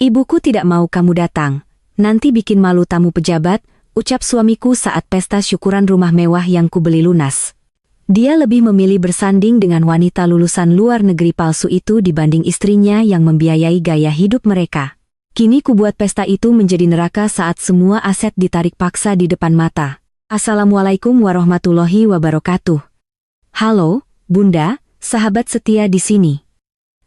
Ibuku tidak mau kamu datang. Nanti bikin malu tamu pejabat, ucap suamiku saat pesta syukuran rumah mewah yang kubeli lunas. Dia lebih memilih bersanding dengan wanita lulusan luar negeri palsu itu dibanding istrinya yang membiayai gaya hidup mereka. Kini kubuat pesta itu menjadi neraka saat semua aset ditarik paksa di depan mata. Assalamualaikum warahmatullahi wabarakatuh. Halo, Bunda, sahabat setia di sini.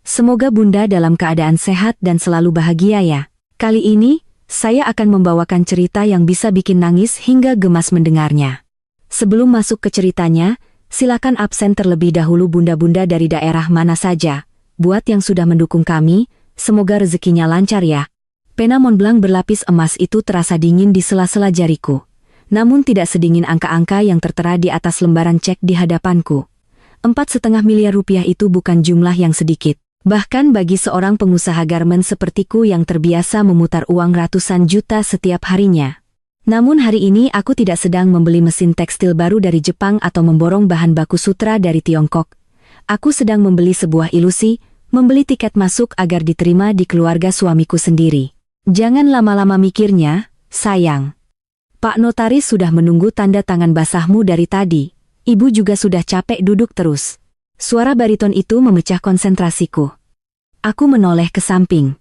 Semoga Bunda dalam keadaan sehat dan selalu bahagia ya. Kali ini, saya akan membawakan cerita yang bisa bikin nangis hingga gemas mendengarnya. Sebelum masuk ke ceritanya, silakan absen terlebih dahulu bunda-bunda dari daerah mana saja. Buat yang sudah mendukung kami, semoga rezekinya lancar ya. Pena Montblanc berlapis emas itu terasa dingin di sela-sela jariku. Namun tidak sedingin angka-angka yang tertera di atas lembaran cek di hadapanku. 4,5 miliar rupiah itu bukan jumlah yang sedikit. Bahkan bagi seorang pengusaha garmen sepertiku yang terbiasa memutar uang ratusan juta setiap harinya. Namun hari ini aku tidak sedang membeli mesin tekstil baru dari Jepang atau memborong bahan baku sutra dari Tiongkok. Aku sedang membeli sebuah ilusi, membeli tiket masuk agar diterima di keluarga suamiku sendiri. Jangan lama-lama mikirnya, sayang. Pak Notaris sudah menunggu tanda tangan basahmu dari tadi. Ibu juga sudah capek duduk terus. Suara bariton itu memecah konsentrasiku. Aku menoleh ke samping.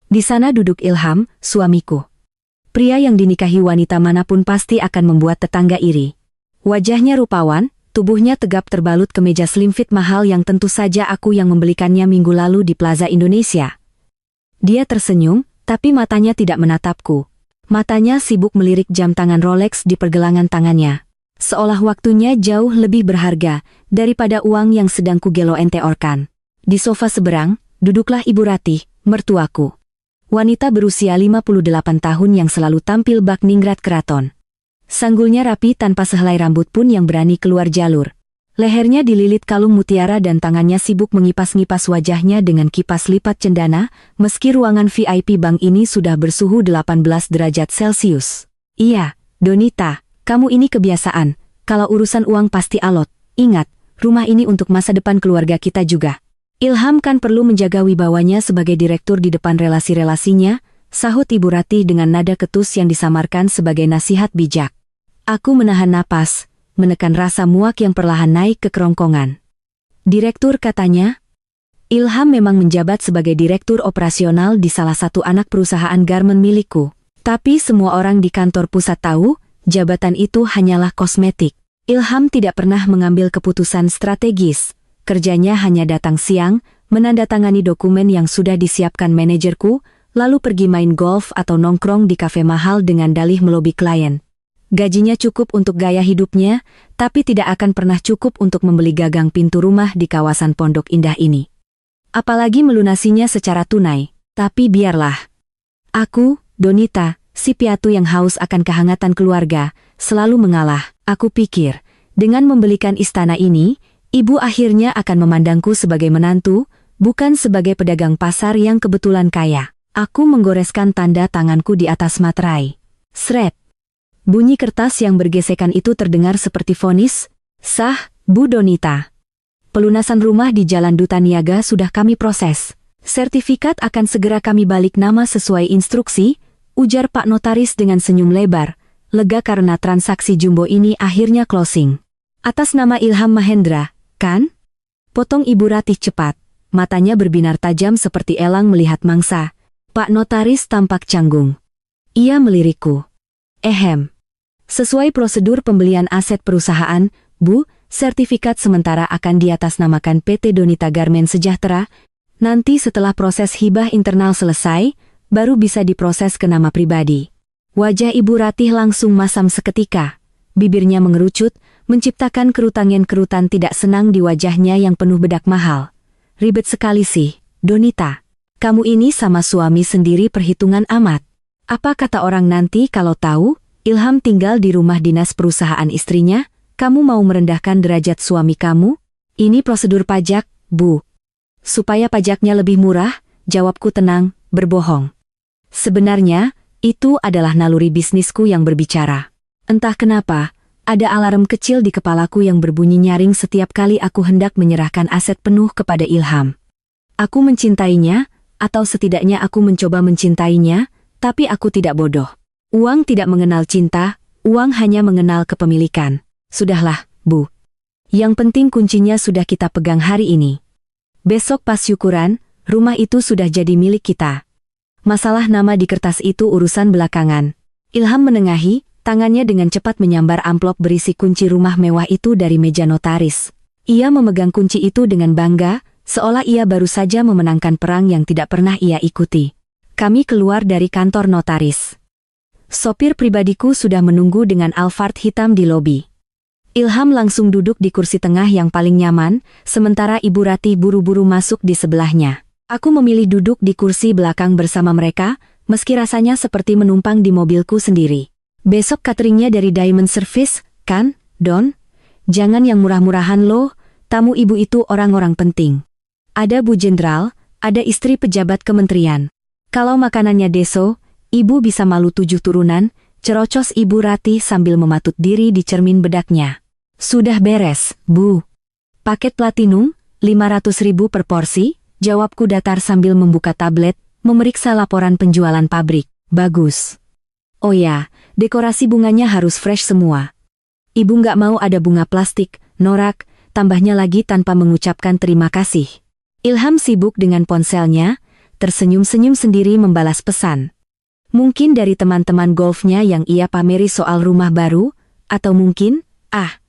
Di sana duduk Ilham, suamiku. Pria yang dinikahi wanita manapun pasti akan membuat tetangga iri. Wajahnya rupawan, tubuhnya tegap terbalut kemeja slim fit mahal yang tentu saja aku yang membelikannya minggu lalu di Plaza Indonesia. Dia tersenyum, tapi matanya tidak menatapku. Matanya sibuk melirik jam tangan Rolex di pergelangan tangannya. Seolah waktunya jauh lebih berharga daripada uang yang sedang kugelo enteorkan. Di sofa seberang, duduklah Ibu Ratih, mertuaku. Wanita berusia 58 tahun yang selalu tampil bak ningrat keraton. Sanggulnya rapi tanpa sehelai rambut pun yang berani keluar jalur. Lehernya dililit kalung mutiara dan tangannya sibuk mengipas-ngipas wajahnya dengan kipas lipat cendana, meski ruangan VIP bank ini sudah bersuhu 18 derajat Celcius. Iya, Donita. Kamu ini kebiasaan, kalau urusan uang pasti alot. Ingat, rumah ini untuk masa depan keluarga kita juga. Ilham kan perlu menjaga wibawanya sebagai direktur di depan relasi-relasinya, sahut Ibu Ratih dengan nada ketus yang disamarkan sebagai nasihat bijak. Aku menahan napas, menekan rasa muak yang perlahan naik ke kerongkongan. Direktur katanya? Ilham memang menjabat sebagai direktur operasional di salah satu anak perusahaan garmen milikku. Tapi semua orang di kantor pusat tahu, jabatan itu hanyalah kosmetik. Ilham tidak pernah mengambil keputusan strategis. Kerjanya hanya datang siang, menandatangani dokumen yang sudah disiapkan manajerku, lalu pergi main golf atau nongkrong di kafe mahal dengan dalih melobi klien. Gajinya cukup untuk gaya hidupnya, tapi tidak akan pernah cukup untuk membeli gagang pintu rumah di kawasan Pondok Indah ini. Apalagi melunasinya secara tunai. Tapi biarlah. Aku, Donita, si piatu yang haus akan kehangatan keluarga, selalu mengalah. Aku pikir, dengan membelikan istana ini, ibu akhirnya akan memandangku sebagai menantu, bukan sebagai pedagang pasar yang kebetulan kaya. Aku menggoreskan tanda tanganku di atas materai. Sret. Bunyi kertas yang bergesekan itu terdengar seperti vonis. Sah, Bu Donita. Pelunasan rumah di Jalan Duta Niaga sudah kami proses. Sertifikat akan segera kami balik nama sesuai instruksi, ujar Pak Notaris dengan senyum lebar, lega karena transaksi jumbo ini akhirnya closing. Atas nama Ilham Mahendra, kan? Potong Ibu Ratih cepat, matanya berbinar tajam seperti elang melihat mangsa. Pak Notaris tampak canggung. Ia melirikku. Sesuai prosedur pembelian aset perusahaan, Bu, sertifikat sementara akan diatasnamakan PT Donita Garmen Sejahtera. Nanti setelah proses hibah internal selesai, baru bisa diproses ke nama pribadi. Wajah Ibu Ratih langsung masam seketika. Bibirnya mengerucut, menciptakan kerutan tidak senang di wajahnya yang penuh bedak mahal. Ribet sekali sih, Donita. Kamu ini sama suami sendiri perhitungan amat. Apa kata orang nanti kalau tahu, Ilham tinggal di rumah dinas perusahaan istrinya? Kamu mau merendahkan derajat suami kamu? Ini prosedur pajak, Bu. Supaya pajaknya lebih murah, jawabku tenang, berbohong. Sebenarnya, itu adalah naluri bisnisku yang berbicara. Entah kenapa, ada alarm kecil di kepalaku yang berbunyi nyaring setiap kali aku hendak menyerahkan aset penuh kepada Ilham. Aku mencintainya, atau setidaknya aku mencoba mencintainya, tapi aku tidak bodoh. Uang tidak mengenal cinta, uang hanya mengenal kepemilikan. Sudahlah, Bu. Yang penting kuncinya sudah kita pegang hari ini. Besok pas syukuran, rumah itu sudah jadi milik kita. Masalah nama di kertas itu urusan belakangan. Ilham menengahi, tangannya dengan cepat menyambar amplop berisi kunci rumah mewah itu dari meja notaris. Ia memegang kunci itu dengan bangga, seolah ia baru saja memenangkan perang yang tidak pernah ia ikuti. Kami keluar dari kantor notaris. Sopir pribadiku sudah menunggu dengan Alphard hitam di lobi. Ilham langsung duduk di kursi tengah yang paling nyaman, sementara Ibu Ratih buru-buru masuk di sebelahnya. Aku memilih duduk di kursi belakang bersama mereka, meski rasanya seperti menumpang di mobilku sendiri. Besok cateringnya dari Diamond Service, kan, Don? Jangan yang murah-murahan loh, tamu ibu itu orang-orang penting. Ada Bu Jenderal, ada istri pejabat kementerian. Kalau makanannya deso, ibu bisa malu 7 turunan, cerocos Ibu Ratih sambil mematut diri di cermin bedaknya. Sudah beres, Bu. Paket platinum, 500.000 per porsi, jawabku datar sambil membuka tablet, memeriksa laporan penjualan pabrik. Bagus. Oh ya, dekorasi bunganya harus fresh semua. Ibu nggak mau ada bunga plastik, norak, tambahnya lagi tanpa mengucapkan terima kasih. Ilham sibuk dengan ponselnya, tersenyum-senyum sendiri membalas pesan. Mungkin dari teman-teman golfnya yang ia pameri soal rumah baru, atau mungkin,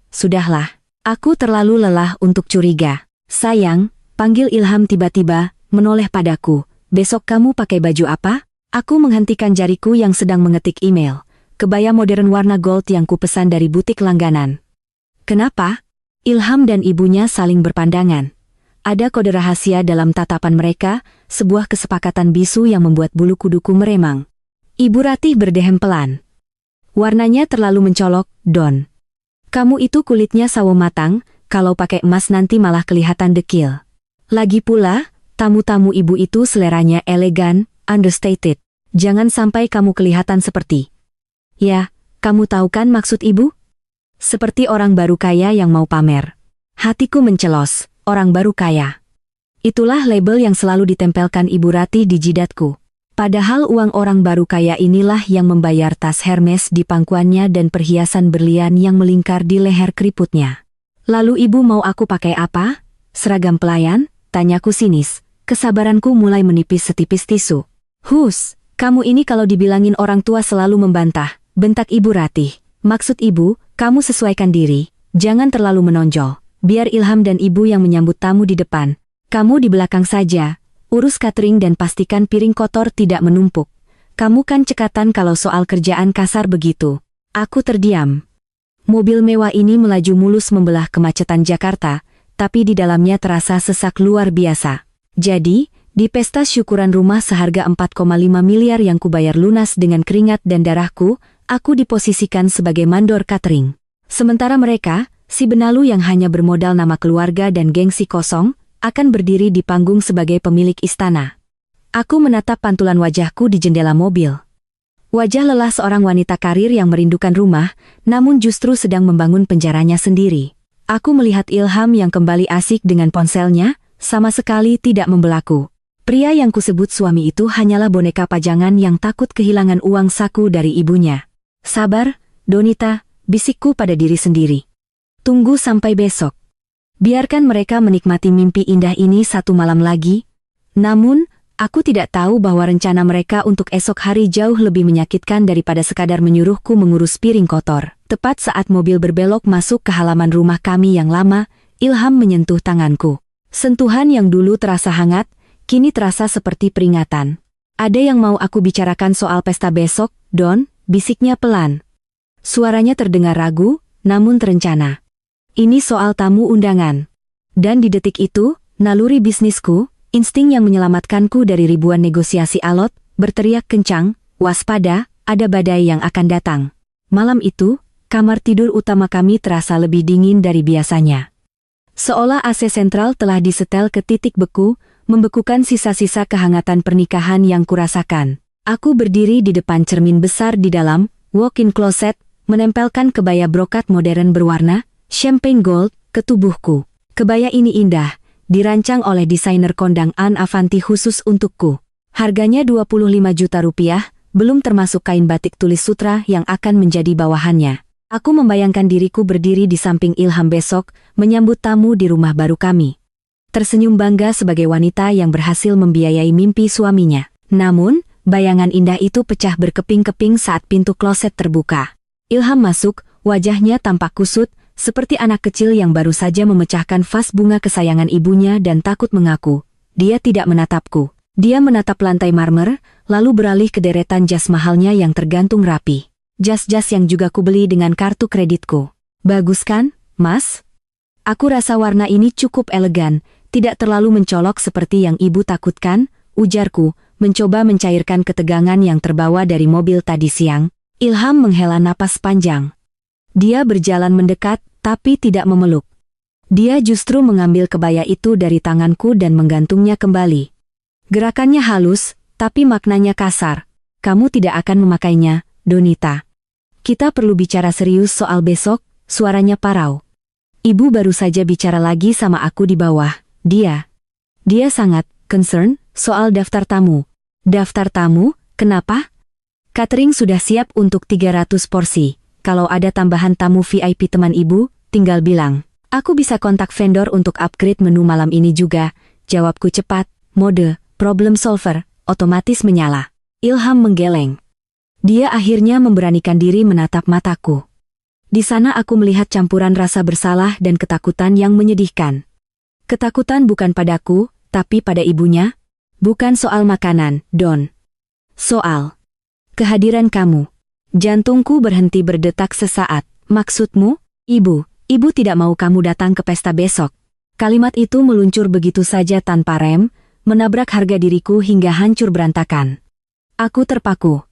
sudahlah. Aku terlalu lelah untuk curiga. Sayang, panggil Ilham tiba-tiba, menoleh padaku. Besok kamu pakai baju apa? Aku menghentikan jariku yang sedang mengetik email. Kebaya modern warna gold yang kupesan dari butik langganan. Kenapa? Ilham dan ibunya saling berpandangan. Ada kode rahasia dalam tatapan mereka, sebuah kesepakatan bisu yang membuat bulu kuduku meremang. Ibu Ratih berdehem pelan. Warnanya terlalu mencolok, Don. Kamu itu kulitnya sawo matang, kalau pakai emas nanti malah kelihatan dekil. Lagi pula, tamu-tamu ibu itu seleranya elegan, understated. Jangan sampai kamu kelihatan seperti... Ya, kamu tahu kan maksud ibu? Seperti orang baru kaya yang mau pamer. Hatiku mencelos, orang baru kaya. Itulah label yang selalu ditempelkan Ibu Ratih di jidatku. Padahal uang orang baru kaya inilah yang membayar tas Hermes di pangkuannya dan perhiasan berlian yang melingkar di leher keriputnya. Lalu ibu mau aku pakai apa? Seragam pelayan? Tanyaku sinis. Kesabaranku mulai menipis setipis tisu. Hus, kamu ini kalau dibilangin orang tua selalu membantah. Bentak Ibu Ratih. Maksud ibu, kamu sesuaikan diri, jangan terlalu menonjol. Biar Ilham dan ibu yang menyambut tamu di depan. Kamu di belakang saja, urus catering dan pastikan piring kotor tidak menumpuk. Kamu kan cekatan kalau soal kerjaan kasar begitu. Aku terdiam. Mobil mewah ini melaju mulus membelah kemacetan Jakarta, tapi di dalamnya terasa sesak luar biasa. Jadi, di pesta syukuran rumah seharga 4,5 miliar yang kubayar lunas dengan keringat dan darahku, aku diposisikan sebagai mandor catering. Sementara mereka, si benalu yang hanya bermodal nama keluarga dan gengsi kosong, akan berdiri di panggung sebagai pemilik istana. Aku menatap pantulan wajahku di jendela mobil. Wajah lelah seorang wanita karir yang merindukan rumah, namun justru sedang membangun penjaranya sendiri. Aku melihat Ilham yang kembali asik dengan ponselnya, sama sekali tidak membelaku. Pria yang kusebut suami itu hanyalah boneka pajangan yang takut kehilangan uang saku dari ibunya. Sabar, Donita, bisikku pada diri sendiri. Tunggu sampai besok. Biarkan mereka menikmati mimpi indah ini satu malam lagi. Namun, aku tidak tahu bahwa rencana mereka untuk esok hari jauh lebih menyakitkan daripada sekadar menyuruhku mengurus piring kotor. Tepat saat mobil berbelok masuk ke halaman rumah kami yang lama, Ilham menyentuh tanganku. Sentuhan yang dulu terasa hangat, kini terasa seperti peringatan. Ada yang mau aku bicarakan soal pesta besok, Don? Bisiknya pelan. Suaranya terdengar ragu, namun terencana. Ini soal tamu undangan. Dan di detik itu, naluri bisnisku, insting yang menyelamatkanku dari ribuan negosiasi alot, berteriak kencang, waspada, ada badai yang akan datang. Malam itu, kamar tidur utama kami terasa lebih dingin dari biasanya. Seolah AC sentral telah disetel ke titik beku, membekukan sisa-sisa kehangatan pernikahan yang kurasakan. Aku berdiri di depan cermin besar di dalam walk-in closet, menempelkan kebaya brokat modern berwarna champagne gold ke tubuhku. Kebaya ini indah, dirancang oleh desainer kondang Anne Avanti khusus untukku. Harganya 25 juta rupiah, belum termasuk kain batik tulis sutra yang akan menjadi bawahannya. Aku membayangkan diriku berdiri di samping Ilham besok, menyambut tamu di rumah baru kami. Tersenyum bangga sebagai wanita yang berhasil membiayai mimpi suaminya. Namun, bayangan indah itu pecah berkeping-keping saat pintu kloset terbuka. Ilham masuk, wajahnya tampak kusut, seperti anak kecil yang baru saja memecahkan vas bunga kesayangan ibunya dan takut mengaku. Dia tidak menatapku. Dia menatap lantai marmer, lalu beralih ke deretan jas mahalnya yang tergantung rapi. Jas-jas yang juga kubeli dengan kartu kreditku. Bagus kan, Mas? Aku rasa warna ini cukup elegan, tidak terlalu mencolok seperti yang ibu takutkan, ujarku, mencoba mencairkan ketegangan yang terbawa dari mobil tadi siang. Ilham menghela napas panjang. Dia berjalan mendekat, tapi tidak memeluk. Dia justru mengambil kebaya itu dari tanganku dan menggantungnya kembali. Gerakannya halus, tapi maknanya kasar. Kamu tidak akan memakainya, Donita. Kita perlu bicara serius soal besok, suaranya parau. Ibu baru saja bicara lagi sama aku di bawah. Dia sangat concern soal daftar tamu. Daftar tamu, kenapa? Catering sudah siap untuk 300 porsi. Kalau ada tambahan tamu VIP teman ibu, tinggal bilang. Aku bisa kontak vendor untuk upgrade menu malam ini juga. Jawabku cepat, mode, problem solver, otomatis menyala. Ilham menggeleng. Dia akhirnya memberanikan diri menatap mataku. Di sana aku melihat campuran rasa bersalah dan ketakutan yang menyedihkan. Ketakutan bukan padaku, tapi pada ibunya. Bukan soal makanan, Don. Soal kehadiran kamu. Jantungku berhenti berdetak sesaat. Maksudmu? Ibu tidak mau kamu datang ke pesta besok. Kalimat itu meluncur begitu saja tanpa rem, menabrak harga diriku hingga hancur berantakan. Aku terpaku.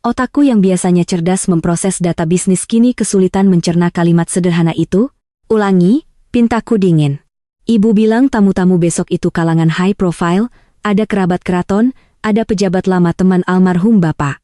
Otakku yang biasanya cerdas memproses data bisnis kini kesulitan mencerna kalimat sederhana itu. Ulangi, pintaku dingin. Ibu bilang tamu-tamu besok itu kalangan high profile, ada kerabat keraton, ada pejabat lama teman almarhum bapak.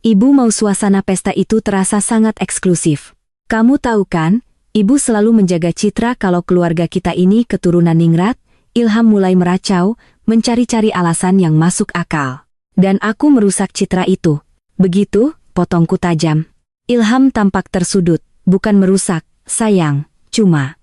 Ibu mau suasana pesta itu terasa sangat eksklusif. Kamu tahu kan, ibu selalu menjaga citra kalau keluarga kita ini keturunan ningrat. Ilham mulai meracau, mencari-cari alasan yang masuk akal. Dan aku merusak citra itu. Begitu, potongku tajam. Ilham tampak tersudut, bukan merusak, sayang, cuma.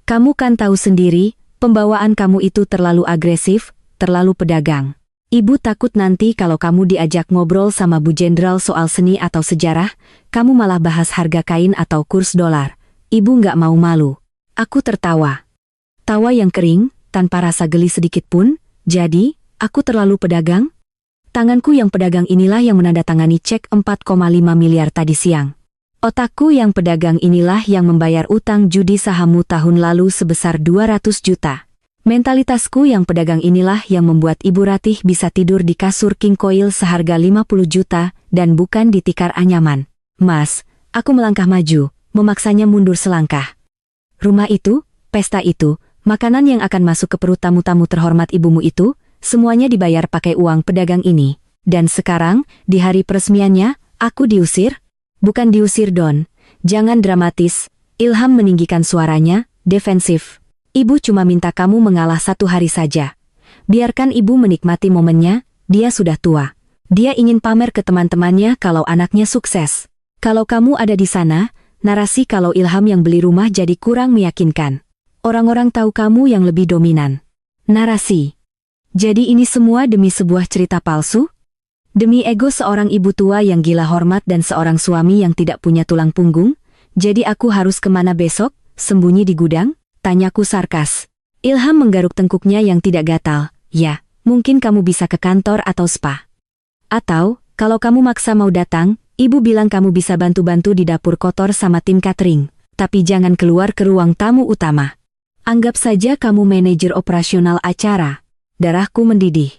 Kamu kan tahu sendiri, pembawaan kamu itu terlalu agresif, terlalu pedagang. Ibu takut nanti kalau kamu diajak ngobrol sama Bu Jenderal soal seni atau sejarah, kamu malah bahas harga kain atau kurs dolar. Ibu nggak mau malu. Aku tertawa. Tawa yang kering, tanpa rasa geli sedikit pun. Jadi, aku terlalu pedagang? Tanganku yang pedagang inilah yang menandatangani cek 4,5 miliar tadi siang. Otakku yang pedagang inilah yang membayar utang judi sahammu tahun lalu sebesar 200 juta. Mentalitasku yang pedagang inilah yang membuat Ibu Ratih bisa tidur di kasur King Coil seharga 50 juta dan bukan di tikar anyaman. Mas, aku melangkah maju, memaksanya mundur selangkah. Rumah itu, pesta itu, makanan yang akan masuk ke perut tamu-tamu terhormat ibumu itu, semuanya dibayar pakai uang pedagang ini. Dan sekarang, di hari peresmiannya, aku diusir? Bukan diusir, Don. Jangan dramatis. Ilham meninggikan suaranya, defensif. Ibu cuma minta kamu mengalah 1 hari saja. Biarkan ibu menikmati momennya, dia sudah tua. Dia ingin pamer ke teman-temannya kalau anaknya sukses. Kalau kamu ada di sana, narasi kalau Ilham yang beli rumah jadi kurang meyakinkan. Orang-orang tahu kamu yang lebih dominan. Narasi. Jadi ini semua demi sebuah cerita palsu? Demi ego seorang ibu tua yang gila hormat dan seorang suami yang tidak punya tulang punggung? Jadi aku harus kemana besok? Sembunyi di gudang? Tanyaku sarkas. Ilham menggaruk tengkuknya yang tidak gatal. Ya, mungkin kamu bisa ke kantor atau spa. Atau, kalau kamu maksa mau datang, ibu bilang kamu bisa bantu-bantu di dapur kotor sama tim catering. Tapi jangan keluar ke ruang tamu utama. Anggap saja kamu manajer operasional acara. Darahku mendidih.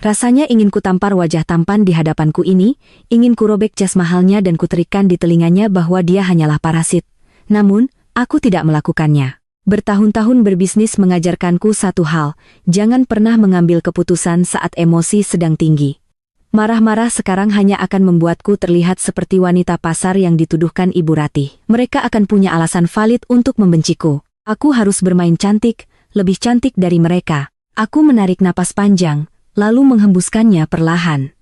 Rasanya ingin kutampar wajah tampan di hadapanku ini, ingin kurobek jas mahalnya dan kuterikan di telinganya bahwa dia hanyalah parasit. Namun, aku tidak melakukannya. Bertahun-tahun berbisnis mengajarkanku satu hal, jangan pernah mengambil keputusan saat emosi sedang tinggi. Marah-marah sekarang hanya akan membuatku terlihat seperti wanita pasar yang dituduhkan Ibu Ratih. Mereka akan punya alasan valid untuk membenciku. Aku harus bermain cantik, lebih cantik dari mereka. Aku menarik napas panjang, lalu menghembuskannya perlahan.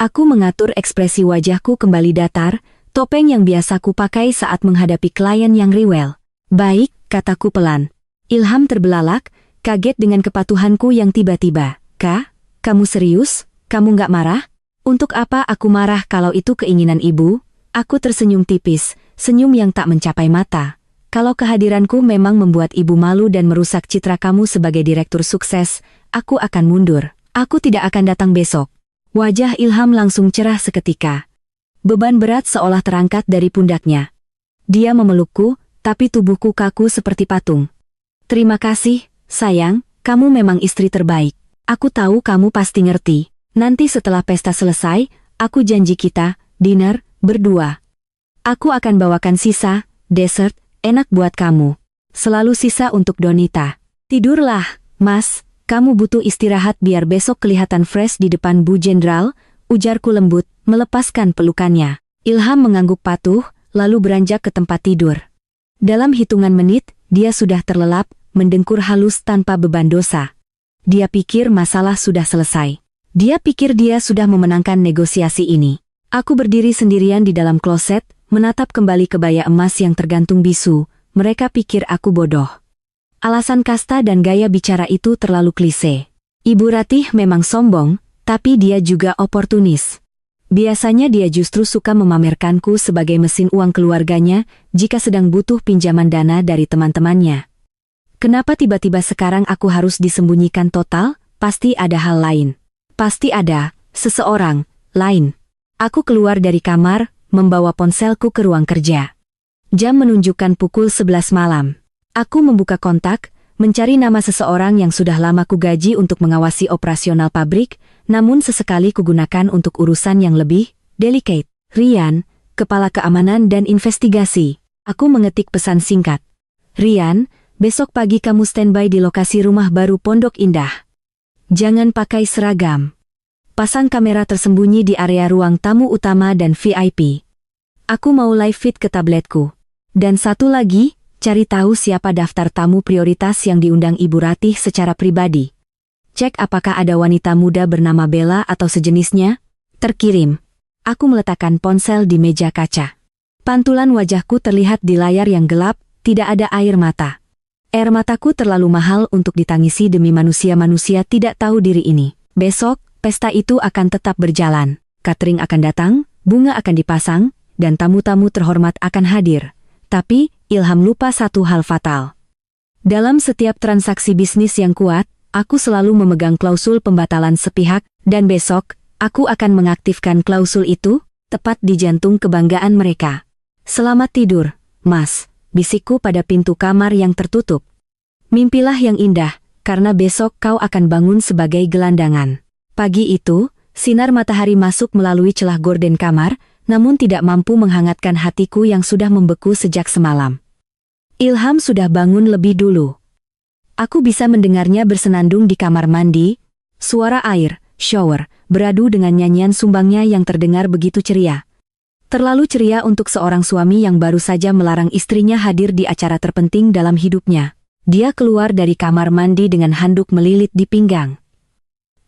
Aku mengatur ekspresi wajahku kembali datar, topeng yang biasa ku pakai saat menghadapi klien yang rewel. Baik, kataku pelan. Ilham terbelalak, kaget dengan kepatuhanku yang tiba-tiba. Kak, kamu serius? Kamu nggak marah? Untuk apa aku marah kalau itu keinginan ibu? Aku tersenyum tipis, senyum yang tak mencapai mata. Kalau kehadiranku memang membuat ibu malu dan merusak citra kamu sebagai direktur sukses, aku akan mundur. Aku tidak akan datang besok. Wajah Ilham langsung cerah seketika. Beban berat seolah terangkat dari pundaknya. Dia memelukku, tapi tubuhku kaku seperti patung. Terima kasih, sayang, kamu memang istri terbaik. Aku tahu kamu pasti ngerti. Nanti setelah pesta selesai, aku janji kita, dinner, berdua. Aku akan bawakan sisa, dessert, enak buat kamu. Selalu sisa untuk Donita. Tidurlah, Mas, kamu butuh istirahat biar besok kelihatan fresh di depan Bu Jenderal, ujarku lembut, melepaskan pelukannya. Ilham mengangguk patuh, lalu beranjak ke tempat tidur. Dalam hitungan menit, dia sudah terlelap, mendengkur halus tanpa beban dosa. Dia pikir masalah sudah selesai. Dia pikir dia sudah memenangkan negosiasi ini. Aku berdiri sendirian di dalam kloset, menatap kembali kebaya emas yang tergantung bisu. Mereka pikir aku bodoh. Alasan kasta dan gaya bicara itu terlalu klise. Ibu Ratih memang sombong, tapi dia juga oportunis. Biasanya dia justru suka memamerkanku sebagai mesin uang keluarganya jika sedang butuh pinjaman dana dari teman-temannya. Kenapa tiba-tiba sekarang aku harus disembunyikan total? Pasti ada hal lain. Pasti ada seseorang lain. Aku keluar dari kamar, membawa ponselku ke ruang kerja. Jam menunjukkan pukul 11 malam. Aku membuka kontak, mencari nama seseorang yang sudah lama kugaji untuk mengawasi operasional pabrik, namun sesekali kugunakan untuk urusan yang lebih delicate. Rian, Kepala Keamanan dan Investigasi. Aku mengetik pesan singkat. Rian, besok pagi kamu standby di lokasi rumah baru Pondok Indah. Jangan pakai seragam. Pasang kamera tersembunyi di area ruang tamu utama dan VIP. Aku mau live feed ke tabletku. Dan satu lagi, cari tahu siapa daftar tamu prioritas yang diundang Ibu Ratih secara pribadi. Cek apakah ada wanita muda bernama Bella atau sejenisnya. Terkirim. Aku meletakkan ponsel di meja kaca. Pantulan wajahku terlihat di layar yang gelap, tidak ada air mata. Air mataku terlalu mahal untuk ditangisi demi manusia-manusia tidak tahu diri ini. Besok, pesta itu akan tetap berjalan. Catering akan datang, bunga akan dipasang, dan tamu-tamu terhormat akan hadir. Tapi, Ilham lupa satu hal fatal. Dalam setiap transaksi bisnis yang kuat, aku selalu memegang klausul pembatalan sepihak, dan besok, aku akan mengaktifkan klausul itu, tepat di jantung kebanggaan mereka. Selamat tidur, Mas, bisikku pada pintu kamar yang tertutup. Mimpilah yang indah, karena besok kau akan bangun sebagai gelandangan. Pagi itu, sinar matahari masuk melalui celah gorden kamar, namun tidak mampu menghangatkan hatiku yang sudah membeku sejak semalam. Ilham sudah bangun lebih dulu. Aku bisa mendengarnya bersenandung di kamar mandi, suara air, shower, beradu dengan nyanyian sumbangnya yang terdengar begitu ceria. Terlalu ceria untuk seorang suami yang baru saja melarang istrinya hadir di acara terpenting dalam hidupnya. Dia keluar dari kamar mandi dengan handuk melilit di pinggang.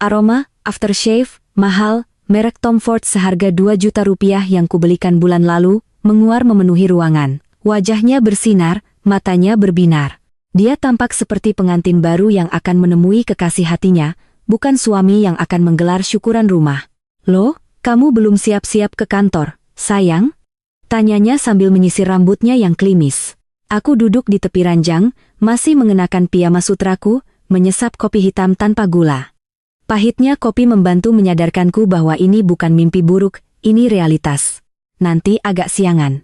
Aroma, aftershave, mahal, merek Tom Ford seharga 2 juta rupiah yang kubelikan bulan lalu, menguar memenuhi ruangan. Wajahnya bersinar, matanya berbinar. Dia tampak seperti pengantin baru yang akan menemui kekasih hatinya, bukan suami yang akan menggelar syukuran rumah. Loh, kamu belum siap-siap ke kantor, sayang? Tanyanya sambil menyisir rambutnya yang klimis. Aku duduk di tepi ranjang, masih mengenakan piyama sutraku, menyesap kopi hitam tanpa gula. Pahitnya kopi membantu menyadarkanku bahwa ini bukan mimpi buruk, ini realitas. Nanti agak siangan.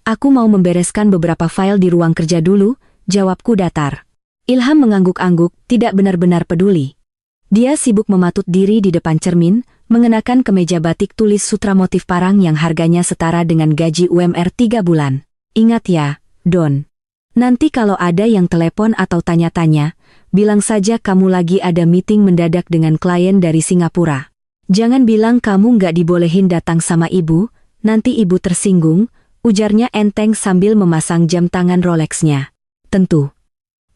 Aku mau membereskan beberapa file di ruang kerja dulu, jawabku datar. Ilham mengangguk-angguk, tidak benar-benar peduli. Dia sibuk mematut diri di depan cermin, mengenakan kemeja batik tulis sutra motif parang yang harganya setara dengan gaji UMR 3 bulan. Ingat ya, Don. Nanti kalau ada yang telepon atau tanya-tanya, bilang saja kamu lagi ada meeting mendadak dengan klien dari Singapura. Jangan bilang kamu nggak dibolehin datang sama ibu, nanti ibu tersinggung, ujarnya enteng sambil memasang jam tangan Rolexnya. Tentu.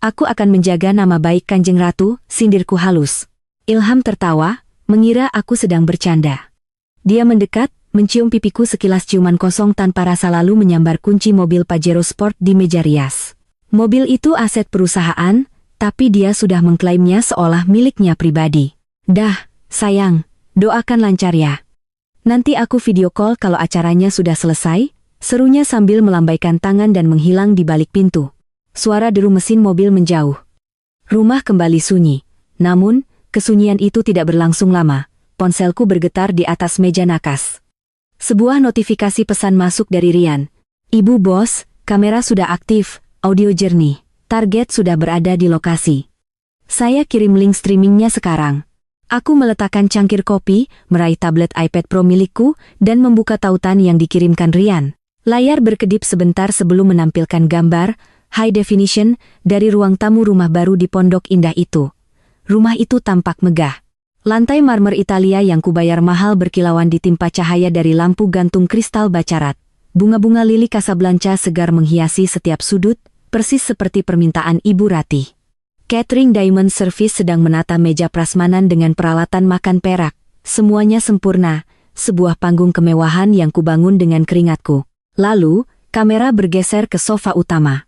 Aku akan menjaga nama baik Kanjeng Ratu, sindirku halus. Ilham tertawa, mengira aku sedang bercanda. Dia mendekat, mencium pipiku sekilas ciuman kosong tanpa rasa lalu menyambar kunci mobil Pajero Sport di meja rias. Mobil itu aset perusahaan, tapi dia sudah mengklaimnya seolah miliknya pribadi. Dah, sayang, doakan lancar ya. Nanti aku video call kalau acaranya sudah selesai, serunya sambil melambaikan tangan dan menghilang di balik pintu. Suara deru mesin mobil menjauh. Rumah kembali sunyi. Namun, kesunyian itu tidak berlangsung lama. Ponselku bergetar di atas meja nakas. Sebuah notifikasi pesan masuk dari Rian. Ibu bos, kamera sudah aktif, audio jernih. Target sudah berada di lokasi. Saya kirim link streamingnya sekarang. Aku meletakkan cangkir kopi, meraih tablet iPad Pro milikku, dan membuka tautan yang dikirimkan Rian. Layar berkedip sebentar sebelum menampilkan gambar, high definition, dari ruang tamu rumah baru di Pondok Indah itu. Rumah itu tampak megah. Lantai marmer Italia yang kubayar mahal berkilauan ditimpa cahaya dari lampu gantung kristal bacarat. Bunga-bunga lili Casablanca segar menghiasi setiap sudut, persis seperti permintaan Ibu Ratih. Catering Diamond Service sedang menata meja prasmanan dengan peralatan makan perak. Semuanya sempurna, sebuah panggung kemewahan yang kubangun dengan keringatku. Lalu, kamera bergeser ke sofa utama.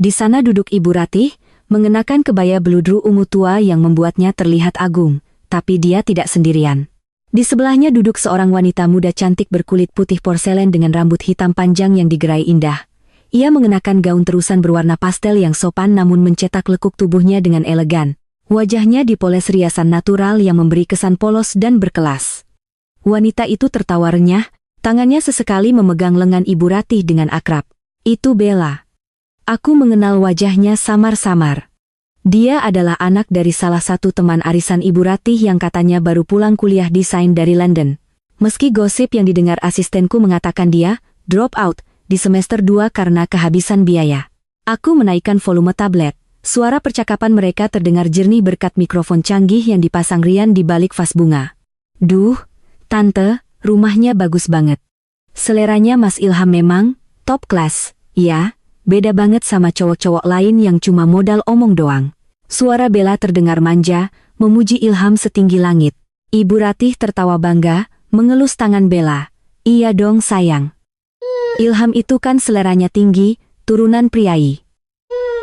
Di sana duduk Ibu Ratih, mengenakan kebaya beludru ungu tua yang membuatnya terlihat agung. Tapi dia tidak sendirian. Di sebelahnya duduk seorang wanita muda cantik berkulit putih porselen dengan rambut hitam panjang yang digerai indah. Ia mengenakan gaun terusan berwarna pastel yang sopan namun mencetak lekuk tubuhnya dengan elegan. Wajahnya dipoles riasan natural yang memberi kesan polos dan berkelas. Wanita itu tertawa renyah, tangannya sesekali memegang lengan Ibu Ratih dengan akrab. Itu Bella. Aku mengenal wajahnya samar-samar. Dia adalah anak dari salah satu teman arisan Ibu Ratih yang katanya baru pulang kuliah desain dari London. Meski gosip yang didengar asistenku mengatakan dia drop out di semester 2 karena kehabisan biaya. Aku menaikkan volume tablet. Suara percakapan mereka terdengar jernih berkat mikrofon canggih yang dipasang Rian di balik vas bunga. Duh, tante, rumahnya bagus banget. Seleranya Mas Ilham memang top class, ya. Beda banget sama cowok-cowok lain yang cuma modal omong doang. Suara Bella terdengar manja, memuji Ilham setinggi langit. Ibu Ratih tertawa bangga, mengelus tangan Bella. Iya dong sayang. Ilham itu kan seleranya tinggi, turunan priai.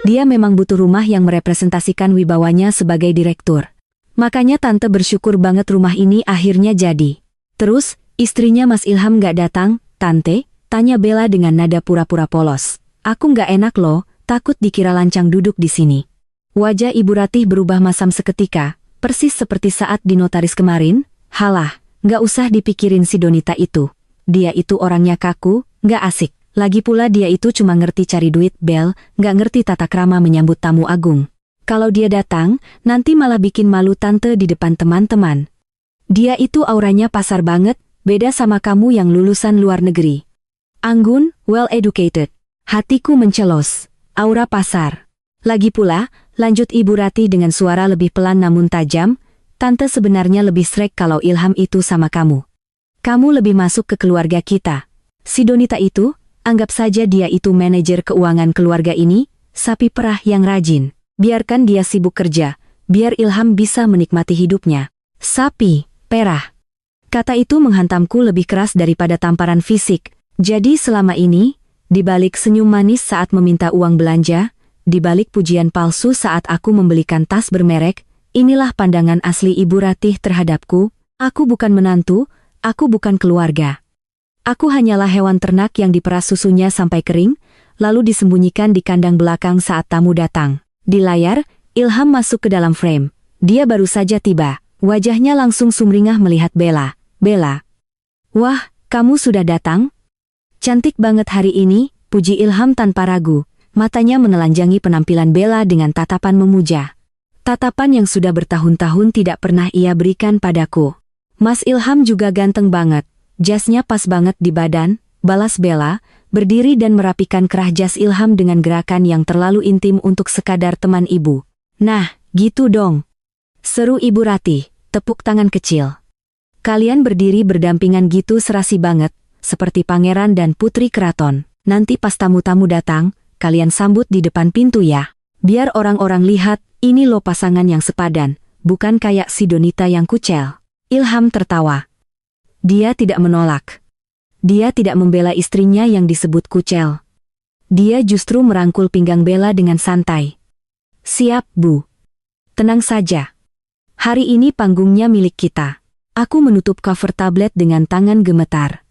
Dia memang butuh rumah yang merepresentasikan wibawanya sebagai direktur. Makanya tante bersyukur banget rumah ini akhirnya jadi. Terus, istrinya Mas Ilham gak datang, tante? Tanya Bella dengan nada pura-pura polos. Aku nggak enak loh, takut dikira lancang duduk di sini. Wajah Ibu Ratih berubah masam seketika, persis seperti saat di notaris kemarin. Halah, nggak usah dipikirin si Donita itu. Dia itu orangnya kaku, nggak asik. Lagi pula dia itu cuma ngerti cari duit Bel, nggak ngerti tata krama menyambut tamu agung. Kalau dia datang, nanti malah bikin malu tante di depan teman-teman. Dia itu auranya pasar banget, beda sama kamu yang lulusan luar negeri. Anggun, well educated. Hatiku mencelos. Aura pasar. Lagi pula, lanjut Ibu Ratih dengan suara lebih pelan namun tajam, tante sebenarnya lebih srek kalau Ilham itu sama kamu. Kamu lebih masuk ke keluarga kita. Si Donita itu, anggap saja dia itu manajer keuangan keluarga ini, sapi perah yang rajin. Biarkan dia sibuk kerja, biar Ilham bisa menikmati hidupnya. Sapi, perah. Kata itu menghantamku lebih keras daripada tamparan fisik. Jadi selama ini, di balik senyum manis saat meminta uang belanja, di balik pujian palsu saat aku membelikan tas bermerek, inilah pandangan asli Ibu Ratih terhadapku. Aku bukan menantu, aku bukan keluarga. Aku hanyalah hewan ternak yang diperas susunya sampai kering, lalu disembunyikan di kandang belakang saat tamu datang. Di layar, Ilham masuk ke dalam frame. Dia baru saja tiba. Wajahnya langsung sumringah melihat Bella. Bella. Wah, kamu sudah datang? Cantik banget hari ini, puji Ilham tanpa ragu. Matanya menelanjangi penampilan Bella dengan tatapan memuja. Tatapan yang sudah bertahun-tahun tidak pernah ia berikan padaku. Mas Ilham juga ganteng banget. Jasnya pas banget di badan, balas Bella, berdiri dan merapikan kerah jas Ilham dengan gerakan yang terlalu intim untuk sekadar teman ibu. Nah, gitu dong. Seru Ibu Ratih, tepuk tangan kecil. Kalian berdiri berdampingan gitu serasi banget. Seperti pangeran dan putri keraton. Nanti pas tamu-tamu datang, kalian sambut di depan pintu ya. Biar orang-orang lihat, ini loh pasangan yang sepadan. bukan kayak si Donita yang kucel. Ilham tertawa. Dia tidak menolak. Dia tidak membela istrinya yang disebut kucel. Dia justru merangkul pinggang Bella dengan santai. Siap, Bu. Tenang saja. Hari ini panggungnya milik kita. Aku menutup cover tablet dengan tangan gemetar.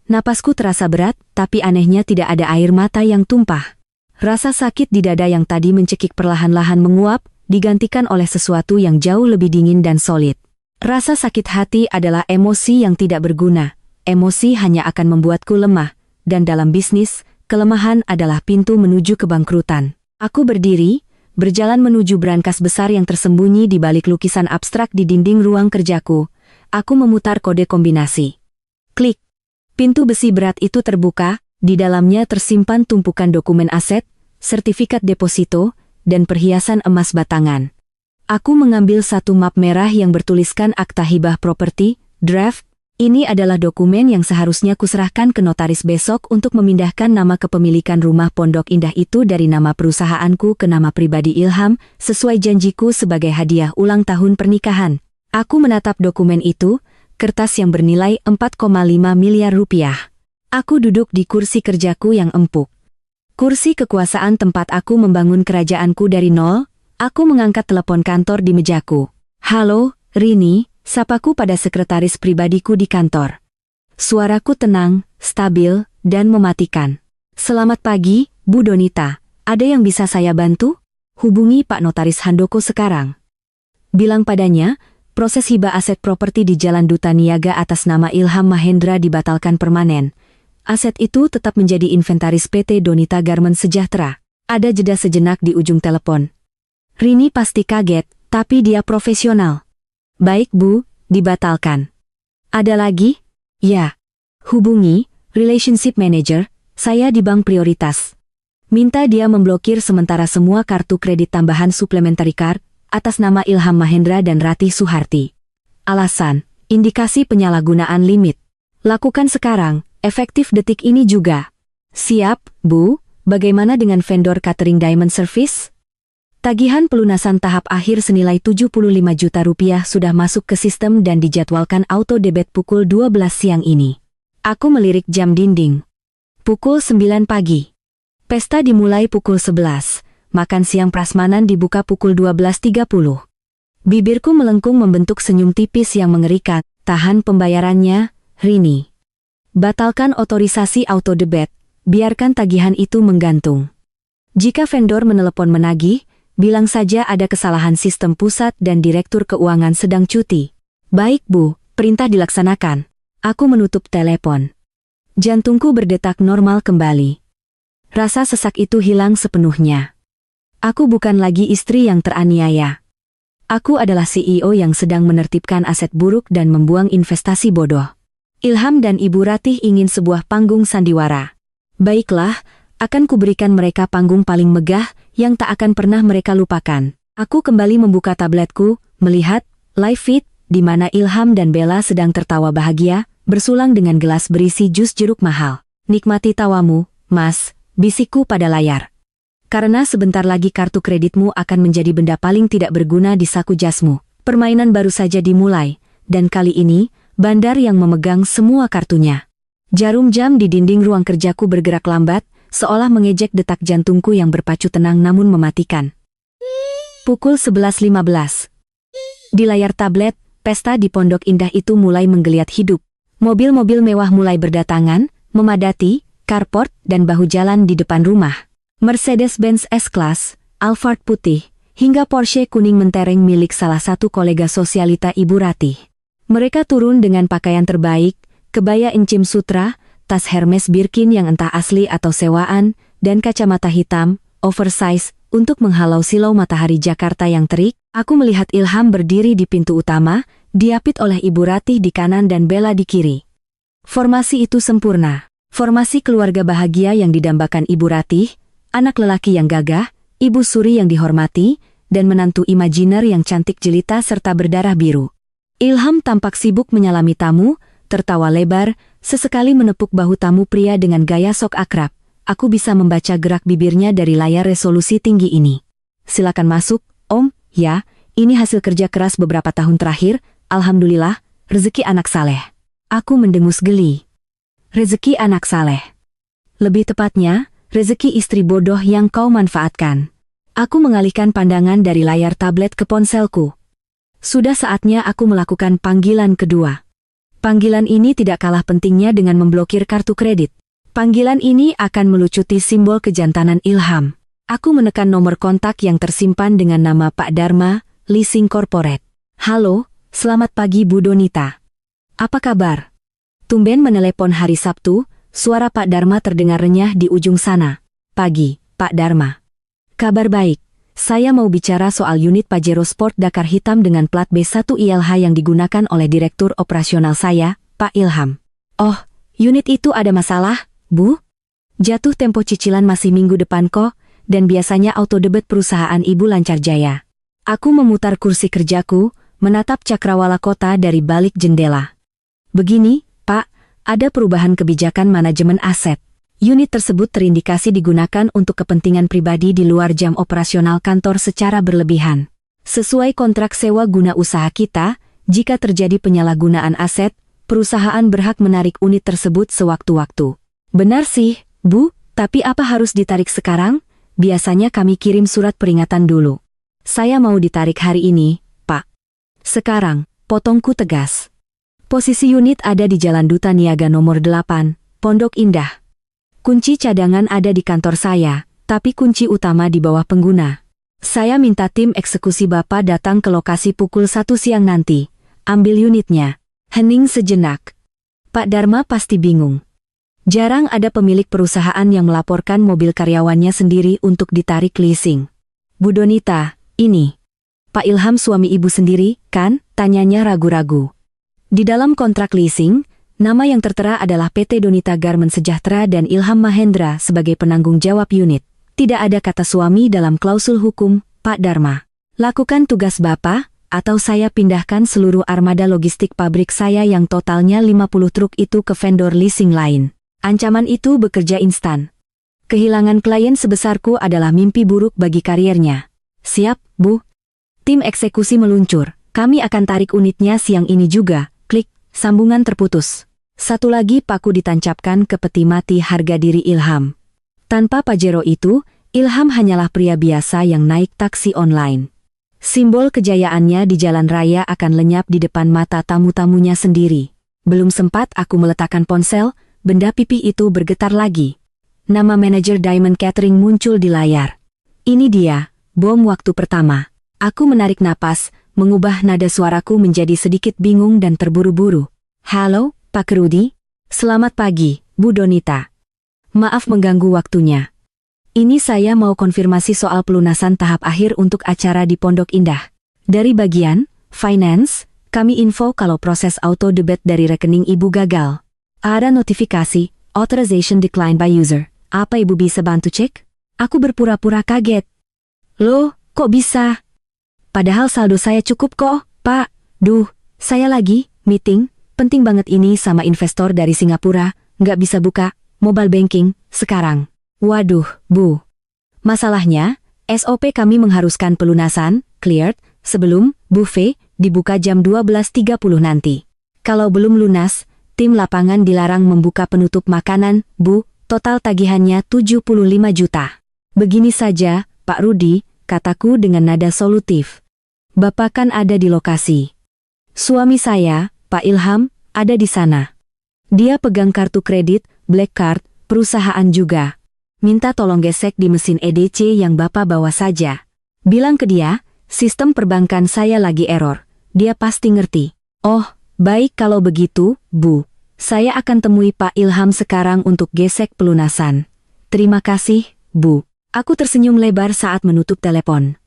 Napasku terasa berat, tapi anehnya tidak ada air mata yang tumpah. Rasa sakit di dada yang tadi mencekik perlahan-lahan menguap, digantikan oleh sesuatu yang jauh lebih dingin dan solid. Rasa sakit hati adalah emosi yang tidak berguna. Emosi hanya akan membuatku lemah, dan dalam bisnis, kelemahan adalah pintu menuju kebangkrutan. Aku berdiri, berjalan menuju brankas besar yang tersembunyi di balik lukisan abstrak di dinding ruang kerjaku. Aku memutar kode kombinasi. Klik. Pintu besi berat itu terbuka, di dalamnya tersimpan tumpukan dokumen aset, sertifikat deposito, dan perhiasan emas batangan. Aku mengambil satu map merah yang bertuliskan akta hibah properti, draft. Ini adalah dokumen yang seharusnya kuserahkan ke notaris besok untuk memindahkan nama kepemilikan rumah Pondok Indah itu dari nama perusahaanku ke nama pribadi Ilham, sesuai janjiku sebagai hadiah ulang tahun pernikahan. Aku menatap dokumen itu, kertas yang bernilai 4,5 miliar rupiah. Aku duduk di kursi kerjaku yang empuk. Kursi kekuasaan tempat aku membangun kerajaanku dari nol. Aku mengangkat telepon kantor di mejaku. Halo, Rini, sapaku pada sekretaris pribadiku di kantor. Suaraku tenang, stabil, dan mematikan. Selamat pagi, Bu Donita. Ada yang bisa saya bantu? Hubungi Pak Notaris Handoko sekarang. Bilang padanya, proses hibah aset properti di Jalan Duta Niaga atas nama Ilham Mahendra dibatalkan permanen. Aset itu tetap menjadi inventaris PT Donita Garment Sejahtera. Ada jeda sejenak di ujung telepon. Rini pasti kaget, tapi dia profesional. Baik Bu, dibatalkan. Ada lagi? Ya. Hubungi, Relationship Manager, saya di Bank Prioritas. Minta dia memblokir sementara semua kartu kredit tambahan supplementary card, atas nama Ilham Mahendra dan Ratih Suharti. Alasan, indikasi penyalahgunaan limit. Lakukan sekarang. Efektif detik ini juga. Siap, Bu. Bagaimana dengan vendor catering Diamond Service? Tagihan pelunasan tahap akhir senilai 75 juta rupiah sudah masuk ke sistem dan dijadwalkan auto debit pukul 12 siang ini. Aku melirik jam dinding. Pukul 9 pagi. Pesta dimulai pukul 11. Makan siang prasmanan dibuka pukul 12.30. Bibirku melengkung membentuk senyum tipis yang mengerikan. Tahan pembayarannya, Rini. Batalkan otorisasi auto debit, biarkan tagihan itu menggantung. Jika vendor menelepon menagih, bilang saja ada kesalahan sistem pusat dan Direktur Keuangan sedang cuti. Baik Bu, perintah dilaksanakan. Aku menutup telepon. Jantungku berdetak normal kembali. Rasa sesak itu hilang sepenuhnya. Aku bukan lagi istri yang teraniaya. Aku adalah CEO yang sedang menertibkan aset buruk dan membuang investasi bodoh. Ilham dan Ibu Ratih ingin sebuah panggung sandiwara. Baiklah, akan kuberikan mereka panggung paling megah yang tak akan pernah mereka lupakan. Aku kembali membuka tabletku, melihat live feed di mana Ilham dan Bella sedang tertawa bahagia, bersulang dengan gelas berisi jus jeruk mahal. Nikmati tawamu, Mas, bisikku pada layar. Karena sebentar lagi kartu kreditmu akan menjadi benda paling tidak berguna di saku jasmu. Permainan baru saja dimulai, dan kali ini, Bandar yang memegang semua kartunya. Jarum jam di dinding ruang kerjaku bergerak lambat, seolah mengejek detak jantungku yang berpacu tenang namun mematikan. Pukul 11.15. Di layar tablet, pesta di Pondok Indah itu mulai menggeliat hidup. Mobil-mobil mewah mulai berdatangan, memadati, carport dan bahu jalan di depan rumah. Mercedes-Benz S-Class, Alphard putih, hingga Porsche kuning mentereng milik salah satu kolega sosialita Ibu Ratih. Mereka turun dengan pakaian terbaik, kebaya encim sutra, tas Hermes Birkin yang entah asli atau sewaan, dan kacamata hitam, oversize, untuk menghalau silau matahari Jakarta yang terik. Aku melihat Ilham berdiri di pintu utama, diapit oleh Ibu Ratih di kanan dan Bella di kiri. Formasi itu sempurna. Formasi keluarga bahagia yang didambakan Ibu Ratih, anak lelaki yang gagah, Ibu Suri yang dihormati, dan menantu imajiner yang cantik jelita serta berdarah biru. Ilham tampak sibuk menyalami tamu, tertawa lebar, sesekali menepuk bahu tamu pria dengan gaya sok akrab. Aku bisa membaca gerak bibirnya dari layar resolusi tinggi ini. Silakan masuk, Om. Ya, Ini hasil kerja keras beberapa tahun terakhir, alhamdulillah, rezeki anak saleh. Aku mendengus geli. Rezeki anak saleh. Lebih tepatnya, rezeki istri bodoh yang kau manfaatkan. Aku mengalihkan pandangan dari layar tablet ke ponselku. Sudah saatnya aku melakukan panggilan kedua. Panggilan ini tidak kalah pentingnya dengan memblokir kartu kredit. Panggilan ini akan melucuti simbol kejantanan Ilham. Aku menekan nomor kontak yang tersimpan dengan nama Pak Dharma, Leasing Corporate. Halo, selamat pagi Bu Donita. Apa kabar? Tumben menelepon hari Sabtu, suara Pak Dharma terdengar renyah di ujung sana. Pagi, Pak Dharma. Kabar baik. Saya mau bicara soal unit Pajero Sport Dakar hitam dengan plat B1 ILH yang digunakan oleh Direktur Operasional saya, Pak Ilham. Oh, unit itu ada masalah, Bu? Jatuh tempo cicilan masih minggu depan kok, dan biasanya auto debit perusahaan Ibu lancar jaya. Aku memutar kursi kerjaku, menatap cakrawala kota dari balik jendela. Begini, Pak, ada perubahan kebijakan manajemen aset. Unit tersebut terindikasi digunakan untuk kepentingan pribadi di luar jam operasional kantor secara berlebihan. Sesuai kontrak sewa guna usaha kita, jika terjadi penyalahgunaan aset, perusahaan berhak menarik unit tersebut sewaktu-waktu. Benar sih, Bu, tapi apa harus ditarik sekarang? Biasanya kami kirim surat peringatan dulu. Saya mau ditarik hari ini, Pak. Sekarang, potongku tegas. Posisi unit ada di Jalan Duta Niaga nomor 8, Pondok Indah. Kunci cadangan ada di kantor saya, tapi kunci utama di bawah pengguna. Saya minta tim eksekusi Bapak datang ke lokasi pukul 1 siang nanti. Ambil unitnya. Hening sejenak. Pak Dharma pasti bingung. Jarang ada pemilik perusahaan yang melaporkan mobil karyawannya sendiri untuk ditarik leasing. Bu Donita, ini. Pak Ilham suami Ibu sendiri, kan? Tanyanya ragu-ragu. Di dalam kontrak leasing, nama yang tertera adalah PT Donita Garmen Sejahtera dan Ilham Mahendra sebagai penanggung jawab unit. Tidak ada kata suami dalam klausul hukum, Pak Dharma. Lakukan tugas Bapak, atau saya pindahkan seluruh armada logistik pabrik saya yang totalnya 50 truk itu ke vendor leasing lain. Ancaman itu bekerja instan. Kehilangan klien sebesarku adalah mimpi buruk bagi kariernya. Siap, Bu? Tim eksekusi meluncur. Kami akan tarik unitnya siang ini juga. Klik, sambungan terputus. Satu lagi paku ditancapkan ke peti mati harga diri Ilham. Tanpa Pajero itu, Ilham hanyalah pria biasa yang naik taksi online. Simbol kejayaannya di jalan raya akan lenyap di depan mata tamu-tamunya sendiri. Belum sempat aku meletakkan ponsel, benda pipih itu bergetar lagi. Nama manajer Diamond Catering muncul di layar. Ini dia, bom waktu pertama. Aku menarik napas, mengubah nada suaraku menjadi sedikit bingung dan terburu-buru. Halo, Pak Rudi. Selamat pagi, Bu Donita. Maaf mengganggu waktunya. Ini saya mau konfirmasi soal pelunasan tahap akhir untuk acara di Pondok Indah. Dari bagian finance, kami info kalau proses auto debit dari rekening Ibu gagal. Ada notifikasi, authorization declined by user. Apa Ibu bisa bantu cek? Aku berpura-pura kaget. Loh, kok bisa? Padahal saldo saya cukup kok, Pak. Duh, saya lagi meeting, penting banget ini sama investor dari Singapura, nggak bisa buka mobile banking sekarang. Waduh, Bu. Masalahnya, SOP kami mengharuskan pelunasan, cleared, sebelum buffet dibuka jam 12.30 nanti. Kalau belum lunas, tim lapangan dilarang membuka penutup makanan, Bu. Total tagihannya 75 juta. Begini saja, Pak Rudi, kataku dengan nada solutif. Bapak kan ada di lokasi. Suami saya, Pak Ilham, ada di sana. Dia pegang kartu kredit, black card, perusahaan juga. Minta tolong gesek di mesin EDC yang Bapak bawa saja. Bilang ke dia, sistem perbankan saya lagi error. Dia pasti ngerti. Oh, baik kalau begitu, Bu. Saya akan temui Pak Ilham sekarang untuk gesek pelunasan. Terima kasih, Bu. Aku tersenyum lebar saat menutup telepon.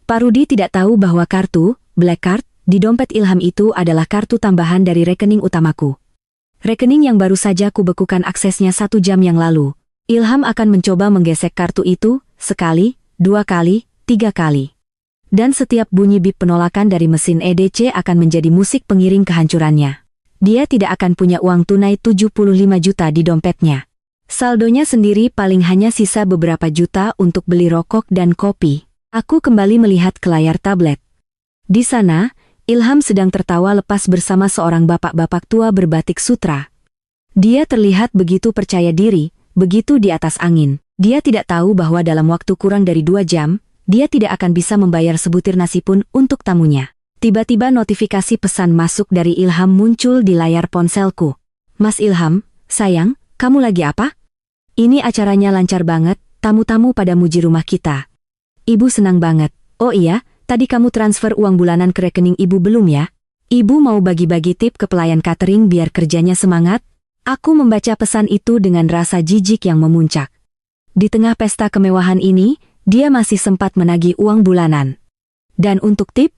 Pak Rudi tidak tahu bahwa kartu, black card, di dompet Ilham itu adalah kartu tambahan dari rekening utamaku. Rekening yang baru saja kubekukan aksesnya 1 jam yang lalu. Ilham akan mencoba menggesek kartu itu, sekali, 2 kali, 3 kali. Dan setiap bunyi bip penolakan dari mesin EDC akan menjadi musik pengiring kehancurannya. Dia tidak akan punya uang tunai 75 juta di dompetnya. Saldonya sendiri paling hanya sisa beberapa juta untuk beli rokok dan kopi. Aku kembali melihat ke layar tablet. Di sana, Ilham sedang tertawa lepas bersama seorang bapak-bapak tua berbatik sutra. Dia terlihat begitu percaya diri, begitu di atas angin. Dia tidak tahu bahwa dalam waktu kurang dari 2 jam, dia tidak akan bisa membayar sebutir nasi pun untuk tamunya. Tiba-tiba notifikasi pesan masuk dari Ilham muncul di layar ponselku. Mas Ilham, sayang, kamu lagi apa? Ini acaranya lancar banget, tamu-tamu pada muji rumah kita. Ibu senang banget. Oh iya, tadi kamu transfer uang bulanan ke rekening ibu belum ya? Ibu mau bagi-bagi tip ke pelayan catering biar kerjanya semangat? Aku membaca pesan itu dengan rasa jijik yang memuncak. Di tengah pesta kemewahan ini, dia masih sempat menagih uang bulanan. Dan untuk tip?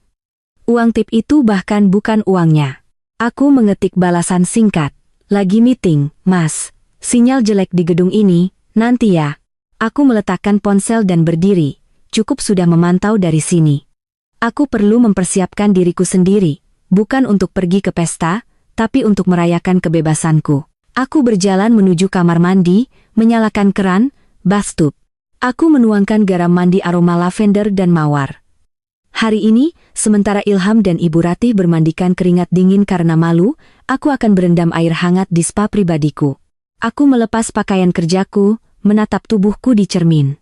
Uang tip itu bahkan bukan uangnya. Aku mengetik balasan singkat. Lagi meeting, Mas. Sinyal jelek di gedung ini, nanti ya. Aku meletakkan ponsel dan berdiri. Cukup sudah memantau dari sini. Aku perlu mempersiapkan diriku sendiri, bukan untuk pergi ke pesta, tapi untuk merayakan kebebasanku. Aku berjalan menuju kamar mandi, menyalakan keran, bathtub. Aku menuangkan garam mandi aroma lavender dan mawar. Hari ini, sementara Ilham dan Ibu Ratih bermandikan keringat dingin karena malu, aku akan berendam air hangat di spa pribadiku. Aku melepas pakaian kerjaku, menatap tubuhku di cermin.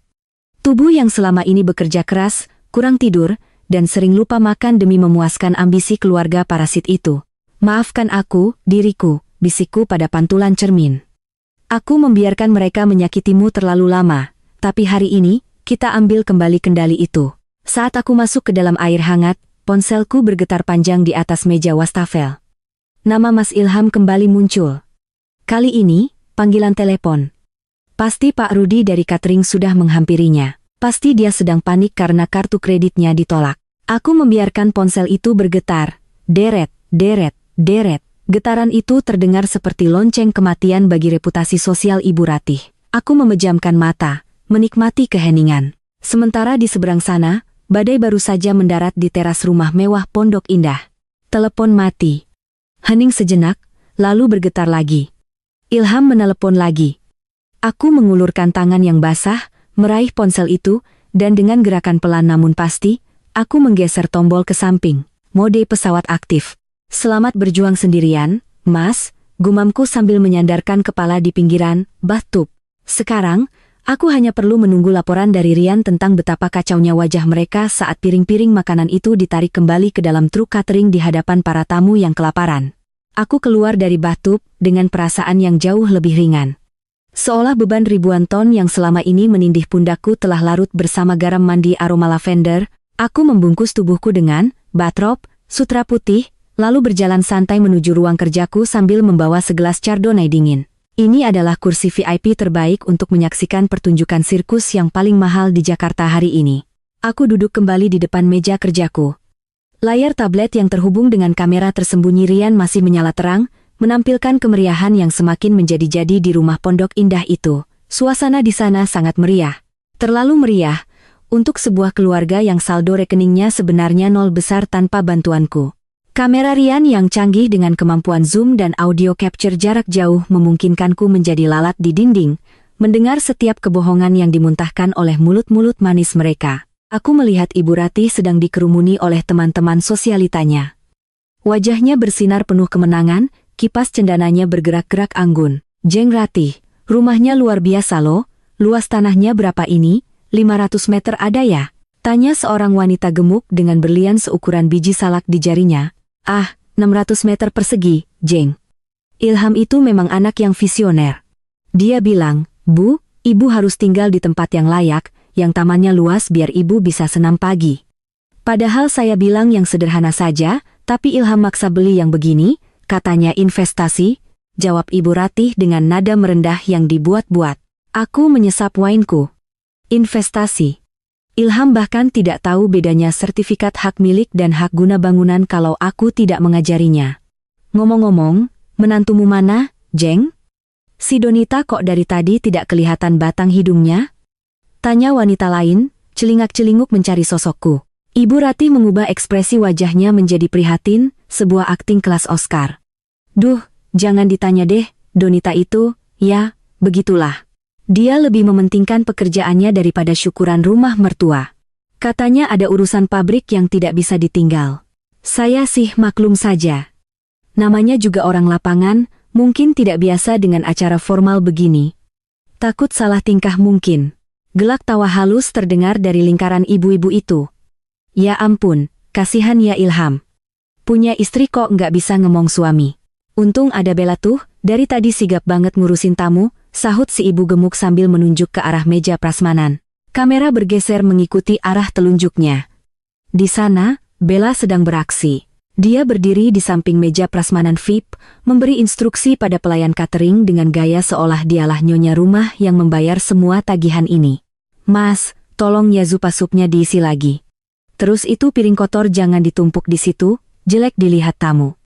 Tubuh yang selama ini bekerja keras, kurang tidur, dan sering lupa makan demi memuaskan ambisi keluarga parasit itu. Maafkan aku, diriku, bisikku pada pantulan cermin. Aku membiarkan mereka menyakitimu terlalu lama, tapi hari ini, kita ambil kembali kendali itu. Saat aku masuk ke dalam air hangat, ponselku bergetar panjang di atas meja wastafel. Nama Mas Ilham kembali muncul. Kali ini, panggilan telepon. Pasti Pak Rudi dari catering sudah menghampirinya. Pasti dia sedang panik karena kartu kreditnya ditolak. Aku membiarkan ponsel itu bergetar. Deret, deret, deret. Getaran itu terdengar seperti lonceng kematian bagi reputasi sosial Ibu Ratih. Aku memejamkan mata, menikmati keheningan. Sementara di seberang sana, badai baru saja mendarat di teras rumah mewah Pondok Indah. Telepon mati. Hening sejenak, lalu bergetar lagi. Ilham menelepon lagi. Aku mengulurkan tangan yang basah, meraih ponsel itu, dan dengan gerakan pelan namun pasti, aku menggeser tombol ke samping, mode pesawat aktif. Selamat berjuang sendirian, Mas, gumamku sambil menyandarkan kepala di pinggiran bathtub. Sekarang, aku hanya perlu menunggu laporan dari Rian tentang betapa kacaunya wajah mereka saat piring-piring makanan itu ditarik kembali ke dalam truk catering di hadapan para tamu yang kelaparan. Aku keluar dari bathtub dengan perasaan yang jauh lebih ringan. Seolah beban ribuan ton yang selama ini menindih pundakku telah larut bersama garam mandi aroma lavender, aku membungkus tubuhku dengan bathrobe, sutra putih, lalu berjalan santai menuju ruang kerjaku sambil membawa segelas chardonnay dingin. Ini adalah kursi VIP terbaik untuk menyaksikan pertunjukan sirkus yang paling mahal di Jakarta hari ini. Aku duduk kembali di depan meja kerjaku. Layar tablet yang terhubung dengan kamera tersembunyi Rian masih menyala terang, menampilkan kemeriahan yang semakin menjadi-jadi di rumah Pondok Indah itu. Suasana di sana sangat meriah. Terlalu meriah, untuk sebuah keluarga yang saldo rekeningnya sebenarnya nol besar tanpa bantuanku. Kamera Rian yang canggih dengan kemampuan zoom dan audio capture jarak jauh memungkinkanku menjadi lalat di dinding, mendengar setiap kebohongan yang dimuntahkan oleh mulut-mulut manis mereka. Aku melihat Ibu Ratih sedang dikerumuni oleh teman-teman sosialitanya. Wajahnya bersinar penuh kemenangan, kipas cendananya bergerak-gerak anggun. Jeng Ratih, rumahnya luar biasa loh, luas tanahnya berapa ini? 500 meter ada ya? Tanya seorang wanita gemuk dengan berlian seukuran biji salak di jarinya. Ah, 600 meter persegi, Jeng. Ilham itu memang anak yang visioner. Dia bilang, Bu, Ibu harus tinggal di tempat yang layak, yang tamannya luas biar Ibu bisa senam pagi. Padahal saya bilang yang sederhana saja, tapi Ilham maksa beli yang begini, katanya investasi, jawab Ibu Ratih dengan nada merendah yang dibuat-buat. Aku menyesap wainku. Investasi. Ilham bahkan tidak tahu bedanya sertifikat hak milik dan hak guna bangunan kalau aku tidak mengajarinya. Ngomong-ngomong, menantumu mana, Jeng? Si Donita kok dari tadi tidak kelihatan batang hidungnya? Tanya wanita lain, celingak-celinguk mencari sosokku. Ibu Ratih mengubah ekspresi wajahnya menjadi prihatin, sebuah akting kelas Oscar. Duh, jangan ditanya deh, Donita itu, ya, begitulah. Dia lebih mementingkan pekerjaannya daripada syukuran rumah mertua. Katanya ada urusan pabrik yang tidak bisa ditinggal. Saya sih maklum saja. Namanya juga orang lapangan, mungkin tidak biasa dengan acara formal begini. Takut salah tingkah mungkin. Gelak tawa halus terdengar dari lingkaran ibu-ibu itu. Ya ampun, kasihan ya Ilham. Punya istri kok nggak bisa ngemong suami. Untung ada Bella tuh, dari tadi sigap banget ngurusin tamu, sahut si ibu gemuk sambil menunjuk ke arah meja prasmanan. Kamera bergeser mengikuti arah telunjuknya. Di sana, Bella sedang beraksi. Dia berdiri di samping meja prasmanan VIP, memberi instruksi pada pelayan catering dengan gaya seolah dialah nyonya rumah yang membayar semua tagihan ini. Mas, tolong ya zupa supnya diisi lagi. Terus itu piring kotor jangan ditumpuk di situ, jelek dilihat tamu.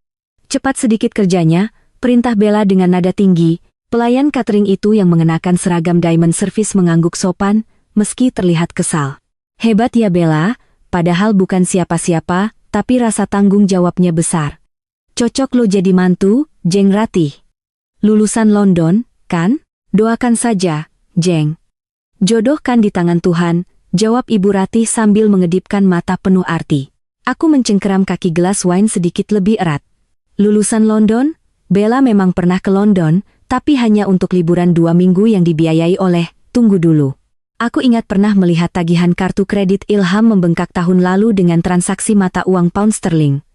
Cepat sedikit kerjanya, perintah Bella dengan nada tinggi. Pelayan catering itu yang mengenakan seragam diamond service mengangguk sopan, meski terlihat kesal. Hebat ya Bella, padahal bukan siapa-siapa, tapi rasa tanggung jawabnya besar. Cocok lo jadi mantu, Jeng Ratih. Lulusan London, kan? Doakan saja, Jeng. Jodoh kan di tangan Tuhan, jawab Ibu Ratih sambil mengedipkan mata penuh arti. Aku mencengkeram kaki gelas wine sedikit lebih erat. Lulusan London? Bella memang pernah ke London, tapi hanya untuk liburan 2 minggu yang dibiayai oleh, tunggu dulu. Aku ingat pernah melihat tagihan kartu kredit Ilham membengkak tahun lalu dengan transaksi mata uang pound sterling.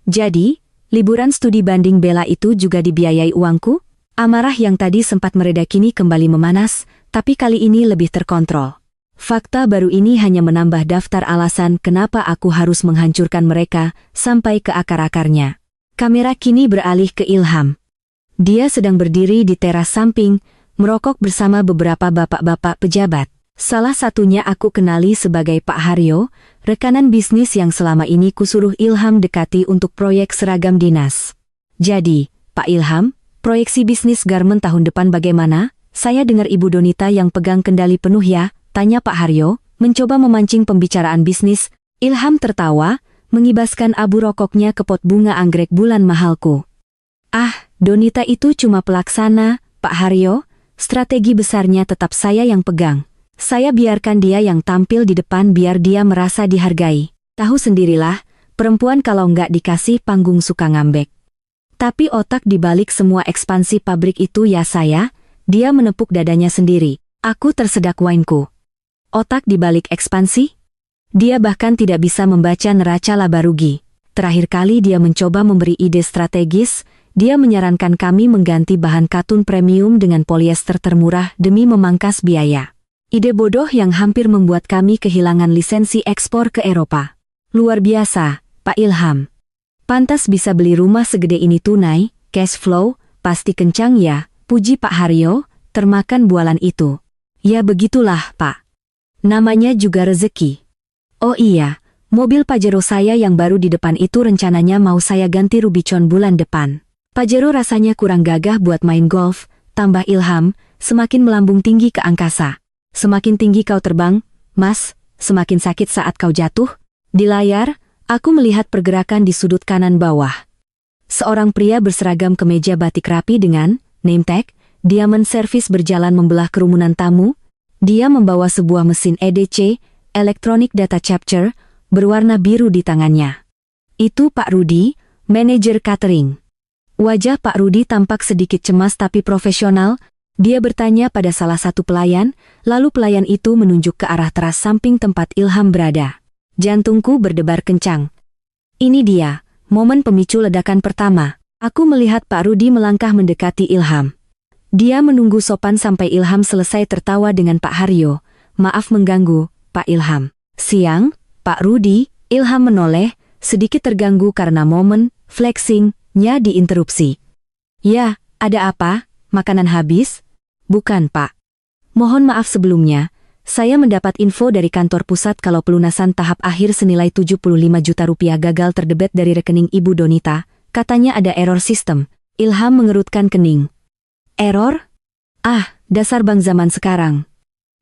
Jadi, liburan studi banding Bella itu juga dibiayai uangku? Amarah yang tadi sempat mereda kini kembali memanas, tapi kali ini lebih terkontrol. Fakta baru ini hanya menambah daftar alasan kenapa aku harus menghancurkan mereka sampai ke akar-akarnya. Kamera kini beralih ke Ilham. Dia sedang berdiri di teras samping, merokok bersama beberapa bapak-bapak pejabat. Salah satunya aku kenali sebagai Pak Haryo, rekanan bisnis yang selama ini kusuruh Ilham dekati untuk proyek seragam dinas. Jadi, Pak Ilham, proyeksi bisnis garmen tahun depan bagaimana? Saya dengar Ibu Donita yang pegang kendali penuh ya, tanya Pak Haryo, mencoba memancing pembicaraan bisnis. Ilham tertawa, mengibaskan abu rokoknya ke pot bunga anggrek bulan mahalku. Ah, Donita itu cuma pelaksana, Pak Haryo, strategi besarnya tetap saya yang pegang. Saya biarkan dia yang tampil di depan biar dia merasa dihargai. Tahu sendirilah, perempuan kalau nggak dikasih panggung suka ngambek. Tapi otak dibalik semua ekspansi pabrik itu ya saya, dia menepuk dadanya sendiri. Aku tersedak wineku. Otak dibalik ekspansi? Dia bahkan tidak bisa membaca neraca laba rugi. Terakhir kali dia mencoba memberi ide strategis, dia menyarankan kami mengganti bahan katun premium dengan polyester termurah demi memangkas biaya. Ide bodoh yang hampir membuat kami kehilangan lisensi ekspor ke Eropa. Luar biasa, Pak Ilham. Pantas bisa beli rumah segede ini tunai, cash flow, pasti kencang ya, puji Pak Haryo, termakan bualan itu. Ya begitulah, Pak. Namanya juga rezeki. Oh iya, mobil Pajero saya yang baru di depan itu rencananya mau saya ganti Rubicon bulan depan. Pajero rasanya kurang gagah buat main golf, tambah Ilham, semakin melambung tinggi ke angkasa. Semakin tinggi kau terbang, Mas, semakin sakit saat kau jatuh. Di layar, aku melihat pergerakan di sudut kanan bawah. Seorang pria berseragam kemeja batik rapi dengan name tag, Diamond Service berjalan membelah kerumunan tamu. Dia membawa sebuah mesin EDC, Electronic Data Capture, berwarna biru di tangannya. Itu Pak Rudi, manajer catering. Wajah Pak Rudi tampak sedikit cemas tapi profesional. Dia bertanya pada salah satu pelayan, lalu pelayan itu menunjuk ke arah teras samping tempat Ilham berada. Jantungku berdebar kencang. Ini dia, momen pemicu ledakan pertama. Aku melihat Pak Rudi melangkah mendekati Ilham. Dia menunggu sopan sampai Ilham selesai tertawa dengan Pak Haryo. Maaf mengganggu, Pak Ilham. Siang, Pak Rudi. Ilham menoleh, sedikit terganggu karena momen flexing-nya diinterupsi. Ya, ada apa? Makanan habis? Bukan, Pak. Mohon maaf sebelumnya, saya mendapat info dari kantor pusat kalau pelunasan tahap akhir senilai 75 juta rupiah gagal terdebet dari rekening Ibu Donita, katanya ada error sistem. Ilham mengerutkan kening. Error? Ah, dasar bank zaman sekarang.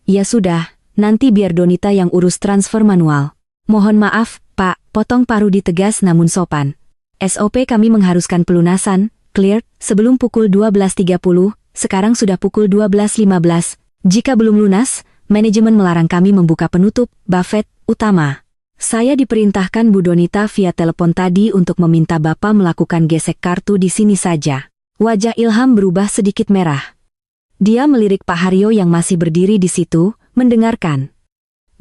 Ya sudah, nanti biar Donita yang urus transfer manual. Mohon maaf, Pak, potong Pak Rudi tegas namun sopan. SOP kami mengharuskan pelunasan, clear, sebelum pukul 12.30, sekarang sudah pukul 12.15. Jika belum lunas, manajemen melarang kami membuka penutup Buffett utama. Saya diperintahkan Bu Donita via telepon tadi untuk meminta Bapak melakukan gesek kartu di sini saja. Wajah Ilham berubah sedikit merah. Dia melirik Pak Haryo yang masih berdiri di situ, mendengarkan.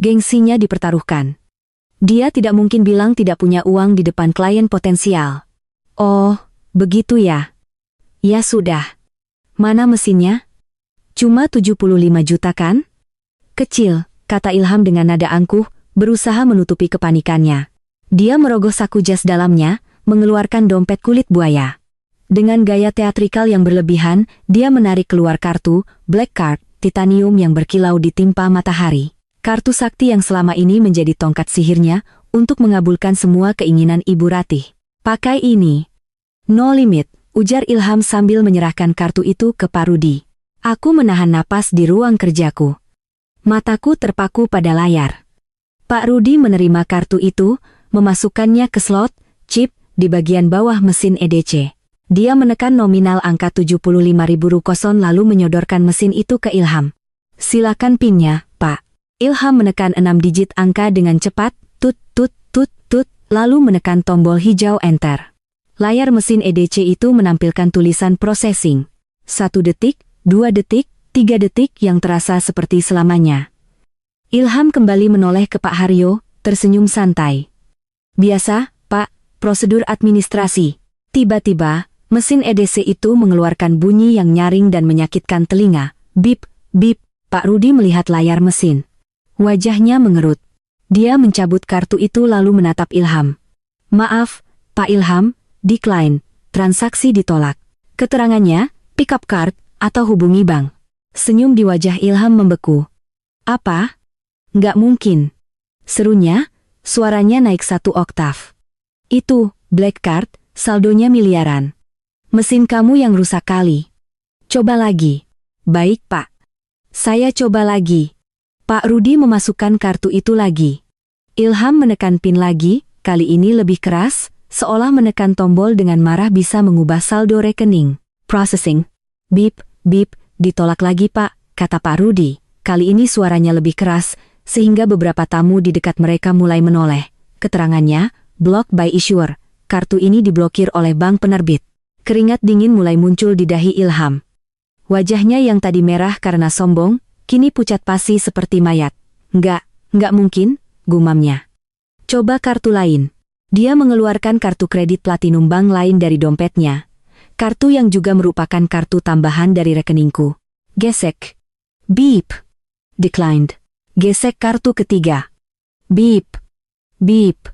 Gengsinya dipertaruhkan. Dia tidak mungkin bilang tidak punya uang di depan klien potensial. Oh, begitu ya. Ya sudah. Mana mesinnya? Cuma 75 juta kan? Kecil, kata Ilham dengan nada angkuh, berusaha menutupi kepanikannya. Dia merogoh saku jas dalamnya, mengeluarkan dompet kulit buaya. Dengan gaya teatrikal yang berlebihan, dia menarik keluar kartu, Black Card, titanium yang berkilau ditimpa matahari. Kartu sakti yang selama ini menjadi tongkat sihirnya, untuk mengabulkan semua keinginan Ibu Ratih. Pakai ini. No limit, ujar Ilham sambil menyerahkan kartu itu ke Pak Rudi. Aku menahan napas di ruang kerjaku. Mataku terpaku pada layar. Pak Rudi menerima kartu itu, memasukkannya ke slot, chip, di bagian bawah mesin EDC. Dia menekan nominal angka 75.000 rukoson lalu menyodorkan mesin itu ke Ilham. Silakan pinnya, Pak. Ilham menekan 6 digit angka dengan cepat, tut tut tut tut, lalu menekan tombol hijau enter. Layar mesin EDC itu menampilkan tulisan processing. 1 detik, 2 detik, 3 detik yang terasa seperti selamanya. Ilham kembali menoleh ke Pak Haryo, tersenyum santai. Biasa, Pak, prosedur administrasi. Tiba-tiba, mesin EDC itu mengeluarkan bunyi yang nyaring dan menyakitkan telinga. Bip, bip, Pak Rudi melihat layar mesin. Wajahnya mengerut. Dia mencabut kartu itu lalu menatap Ilham. Maaf, Pak Ilham, decline, transaksi ditolak. Keterangannya, pick up card, atau hubungi bank. Senyum di wajah Ilham membeku. Apa? Nggak mungkin. Serunya, suaranya naik 1 oktav. Itu, Black Card, saldonya miliaran. Mesin kamu yang rusak kali. Coba lagi. Baik, Pak. Saya coba lagi. Pak Rudi memasukkan kartu itu lagi. Ilham menekan pin lagi, kali ini lebih keras, seolah menekan tombol dengan marah bisa mengubah saldo rekening. Processing. Bip, bip, ditolak lagi Pak, kata Pak Rudi. Kali ini suaranya lebih keras, sehingga beberapa tamu di dekat mereka mulai menoleh. Keterangannya, block by issuer. Kartu ini diblokir oleh bank penerbit. Keringat dingin mulai muncul di dahi Ilham. Wajahnya yang tadi merah karena sombong, kini pucat pasi seperti mayat. Nggak mungkin, gumamnya. Coba kartu lain. Dia mengeluarkan kartu kredit platinum bank lain dari dompetnya. Kartu yang juga merupakan kartu tambahan dari rekeningku. Gesek. Beep. Declined. Gesek kartu ketiga. Beep. Beep.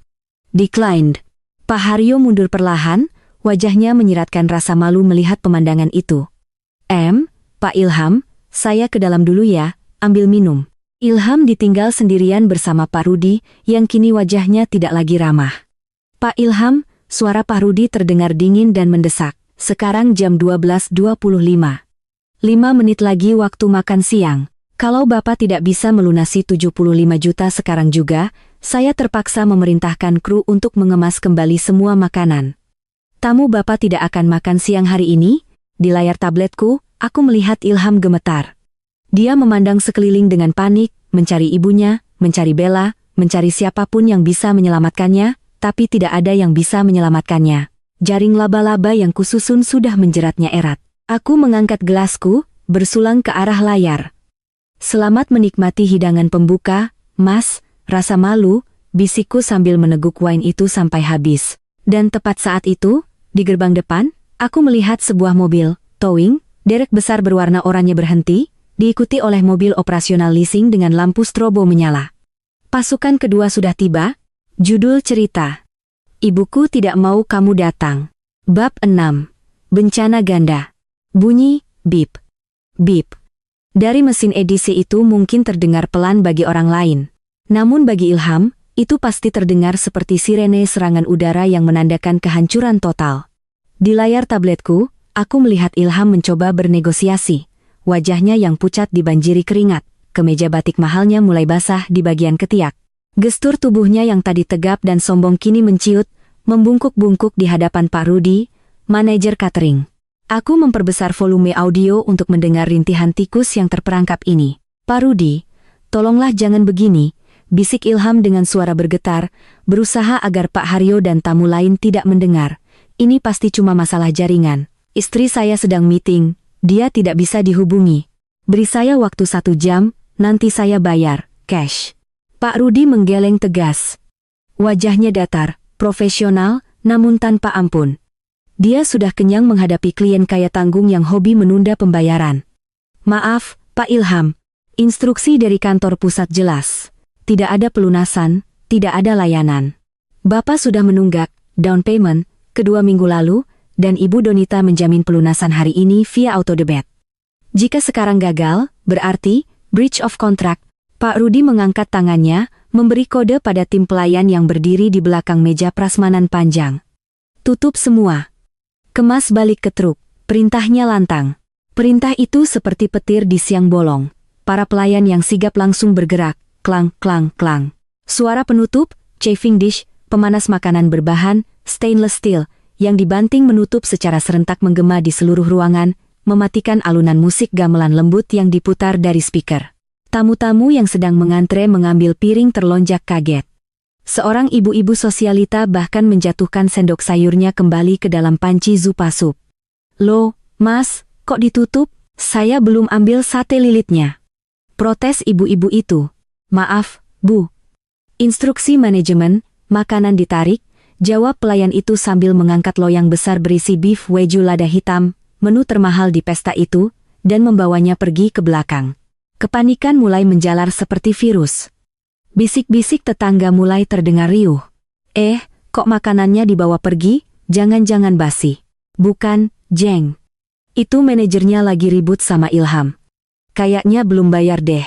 Declined. Pak Haryo mundur perlahan, wajahnya menyiratkan rasa malu melihat pemandangan itu. Pak Ilham, saya ke dalam dulu ya, ambil minum. Ilham ditinggal sendirian bersama Pak Rudi, yang kini wajahnya tidak lagi ramah. Pak Ilham, suara Pak Rudi terdengar dingin dan mendesak. Sekarang jam 12.25. 5 menit lagi waktu makan siang. Kalau Bapak tidak bisa melunasi 75 juta sekarang juga, saya terpaksa memerintahkan kru untuk mengemas kembali semua makanan. Tamu Bapak tidak akan makan siang hari ini? Di layar tabletku, aku melihat Ilham gemetar. Dia memandang sekeliling dengan panik, mencari ibunya, mencari Bella, mencari siapapun yang bisa menyelamatkannya, tapi tidak ada yang bisa menyelamatkannya. Jaring laba-laba yang kususun sudah menjeratnya erat. Aku mengangkat gelasku, bersulang ke arah layar. Selamat menikmati hidangan pembuka, Mas, rasa malu, bisikku sambil meneguk wine itu sampai habis. Dan tepat saat itu, di gerbang depan, aku melihat sebuah mobil, towing, derek besar berwarna oranye berhenti, diikuti oleh mobil operasional leasing dengan lampu strobo menyala. Pasukan kedua sudah tiba. Judul cerita. Ibuku tidak mau kamu datang. Bab 6. Bencana ganda. Bunyi, bip. Bip. Dari mesin edisi itu mungkin terdengar pelan bagi orang lain. Namun bagi Ilham, itu pasti terdengar seperti sirene serangan udara yang menandakan kehancuran total. Di layar tabletku, aku melihat Ilham mencoba bernegosiasi. Wajahnya yang pucat dibanjiri keringat, kemeja batik mahalnya mulai basah di bagian ketiak. Gestur tubuhnya yang tadi tegap dan sombong kini menciut, membungkuk-bungkuk di hadapan Pak Rudi, manajer catering. Aku memperbesar volume audio untuk mendengar rintihan tikus yang terperangkap ini. Pak Rudi, Tolonglah jangan begini, bisik Ilham dengan suara bergetar, berusaha agar Pak Haryo dan tamu lain tidak mendengar. Ini pasti cuma masalah jaringan. Istri saya sedang meeting, dia tidak bisa dihubungi. Beri saya waktu 1 jam, nanti saya bayar, cash. Pak Rudi menggeleng tegas. Wajahnya datar, profesional, namun tanpa ampun. Dia sudah kenyang menghadapi klien kaya tanggung yang hobi menunda pembayaran. Maaf, Pak Ilham. Instruksi dari kantor pusat jelas. Tidak ada pelunasan, tidak ada layanan. Bapak sudah menunggak down payment kedua minggu lalu, dan Ibu Donita menjamin pelunasan hari ini via autodebit. Jika sekarang gagal, berarti breach of contract. Pak Rudi mengangkat tangannya, memberi kode pada tim pelayan yang berdiri di belakang meja prasmanan panjang. Tutup semua. Kemas balik ke truk. Perintahnya lantang. Perintah itu seperti petir di siang bolong. Para pelayan yang sigap langsung bergerak, klang, klang, klang. Suara penutup, chafing dish, pemanas makanan berbahan, stainless steel, yang dibanting menutup secara serentak menggema di seluruh ruangan, mematikan alunan musik gamelan lembut yang diputar dari speaker. Tamu-tamu yang sedang mengantre mengambil piring terlonjak kaget. Seorang ibu-ibu sosialita bahkan menjatuhkan sendok sayurnya kembali ke dalam panci zupa sup. Loh, Mas, kok ditutup? Saya belum ambil sate lilitnya. Protes ibu-ibu itu. Maaf, Bu. Instruksi manajemen, makanan ditarik, jawab pelayan itu sambil mengangkat loyang besar berisi beef wagyu lada hitam, menu termahal di pesta itu, dan membawanya pergi ke belakang. Kepanikan mulai menjalar seperti virus. Bisik-bisik tetangga mulai terdengar riuh. Kok makanannya dibawa pergi? Jangan-jangan basi. Bukan, Jeng. Itu manajernya lagi ribut sama Ilham. Kayaknya belum bayar deh.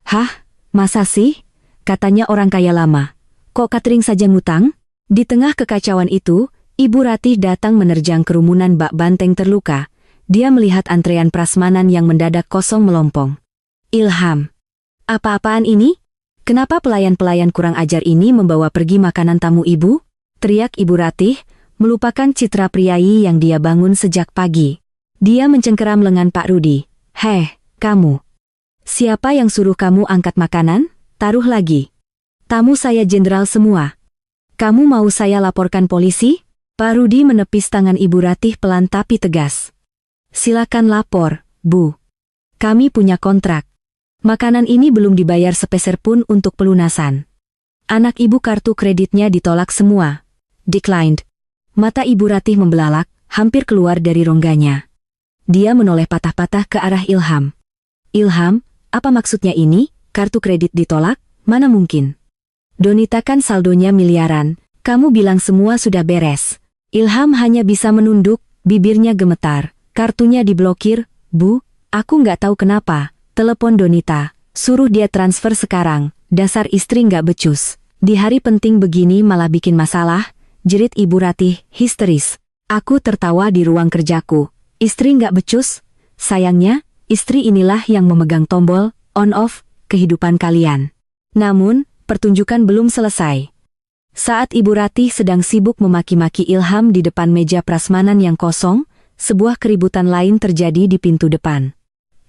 Hah? Masa sih? Katanya orang kaya lama. Kok catering saja ngutang? Di tengah kekacauan itu, Ibu Ratih datang menerjang kerumunan bak banteng terluka. Dia melihat antrean prasmanan yang mendadak kosong melompong. Ilham. Apa-apaan ini? Kenapa pelayan-pelayan kurang ajar ini membawa pergi makanan tamu ibu? Teriak Ibu Ratih, melupakan citra priayi yang dia bangun sejak pagi. Dia mencengkeram lengan Pak Rudi. Heh, kamu. Siapa yang suruh kamu angkat makanan? Taruh lagi. Tamu saya jenderal semua. Kamu mau saya laporkan polisi? Pak Rudi menepis tangan Ibu Ratih pelan tapi tegas. Silakan lapor, Bu. Kami punya kontrak. Makanan ini belum dibayar sepeser pun untuk pelunasan. Anak ibu kartu kreditnya ditolak semua. Declined. Mata Ibu Ratih membelalak, hampir keluar dari rongganya. Dia menoleh patah-patah ke arah Ilham. Ilham, apa maksudnya ini? Kartu kredit ditolak? Mana mungkin? Donita kan saldonya miliaran, kamu bilang semua sudah beres. Ilham hanya bisa menunduk, bibirnya gemetar. Kartunya diblokir, Bu, aku nggak tahu kenapa. Telepon Donita, suruh dia transfer sekarang, dasar istri nggak becus. Di hari penting begini malah bikin masalah, jerit Ibu Ratih, histeris. Aku tertawa di ruang kerjaku. Istri nggak becus? Sayangnya, istri inilah yang memegang tombol, on-off, kehidupan kalian. Namun, pertunjukan belum selesai. Saat Ibu Ratih sedang sibuk memaki-maki Ilham di depan meja prasmanan yang kosong, sebuah keributan lain terjadi di pintu depan.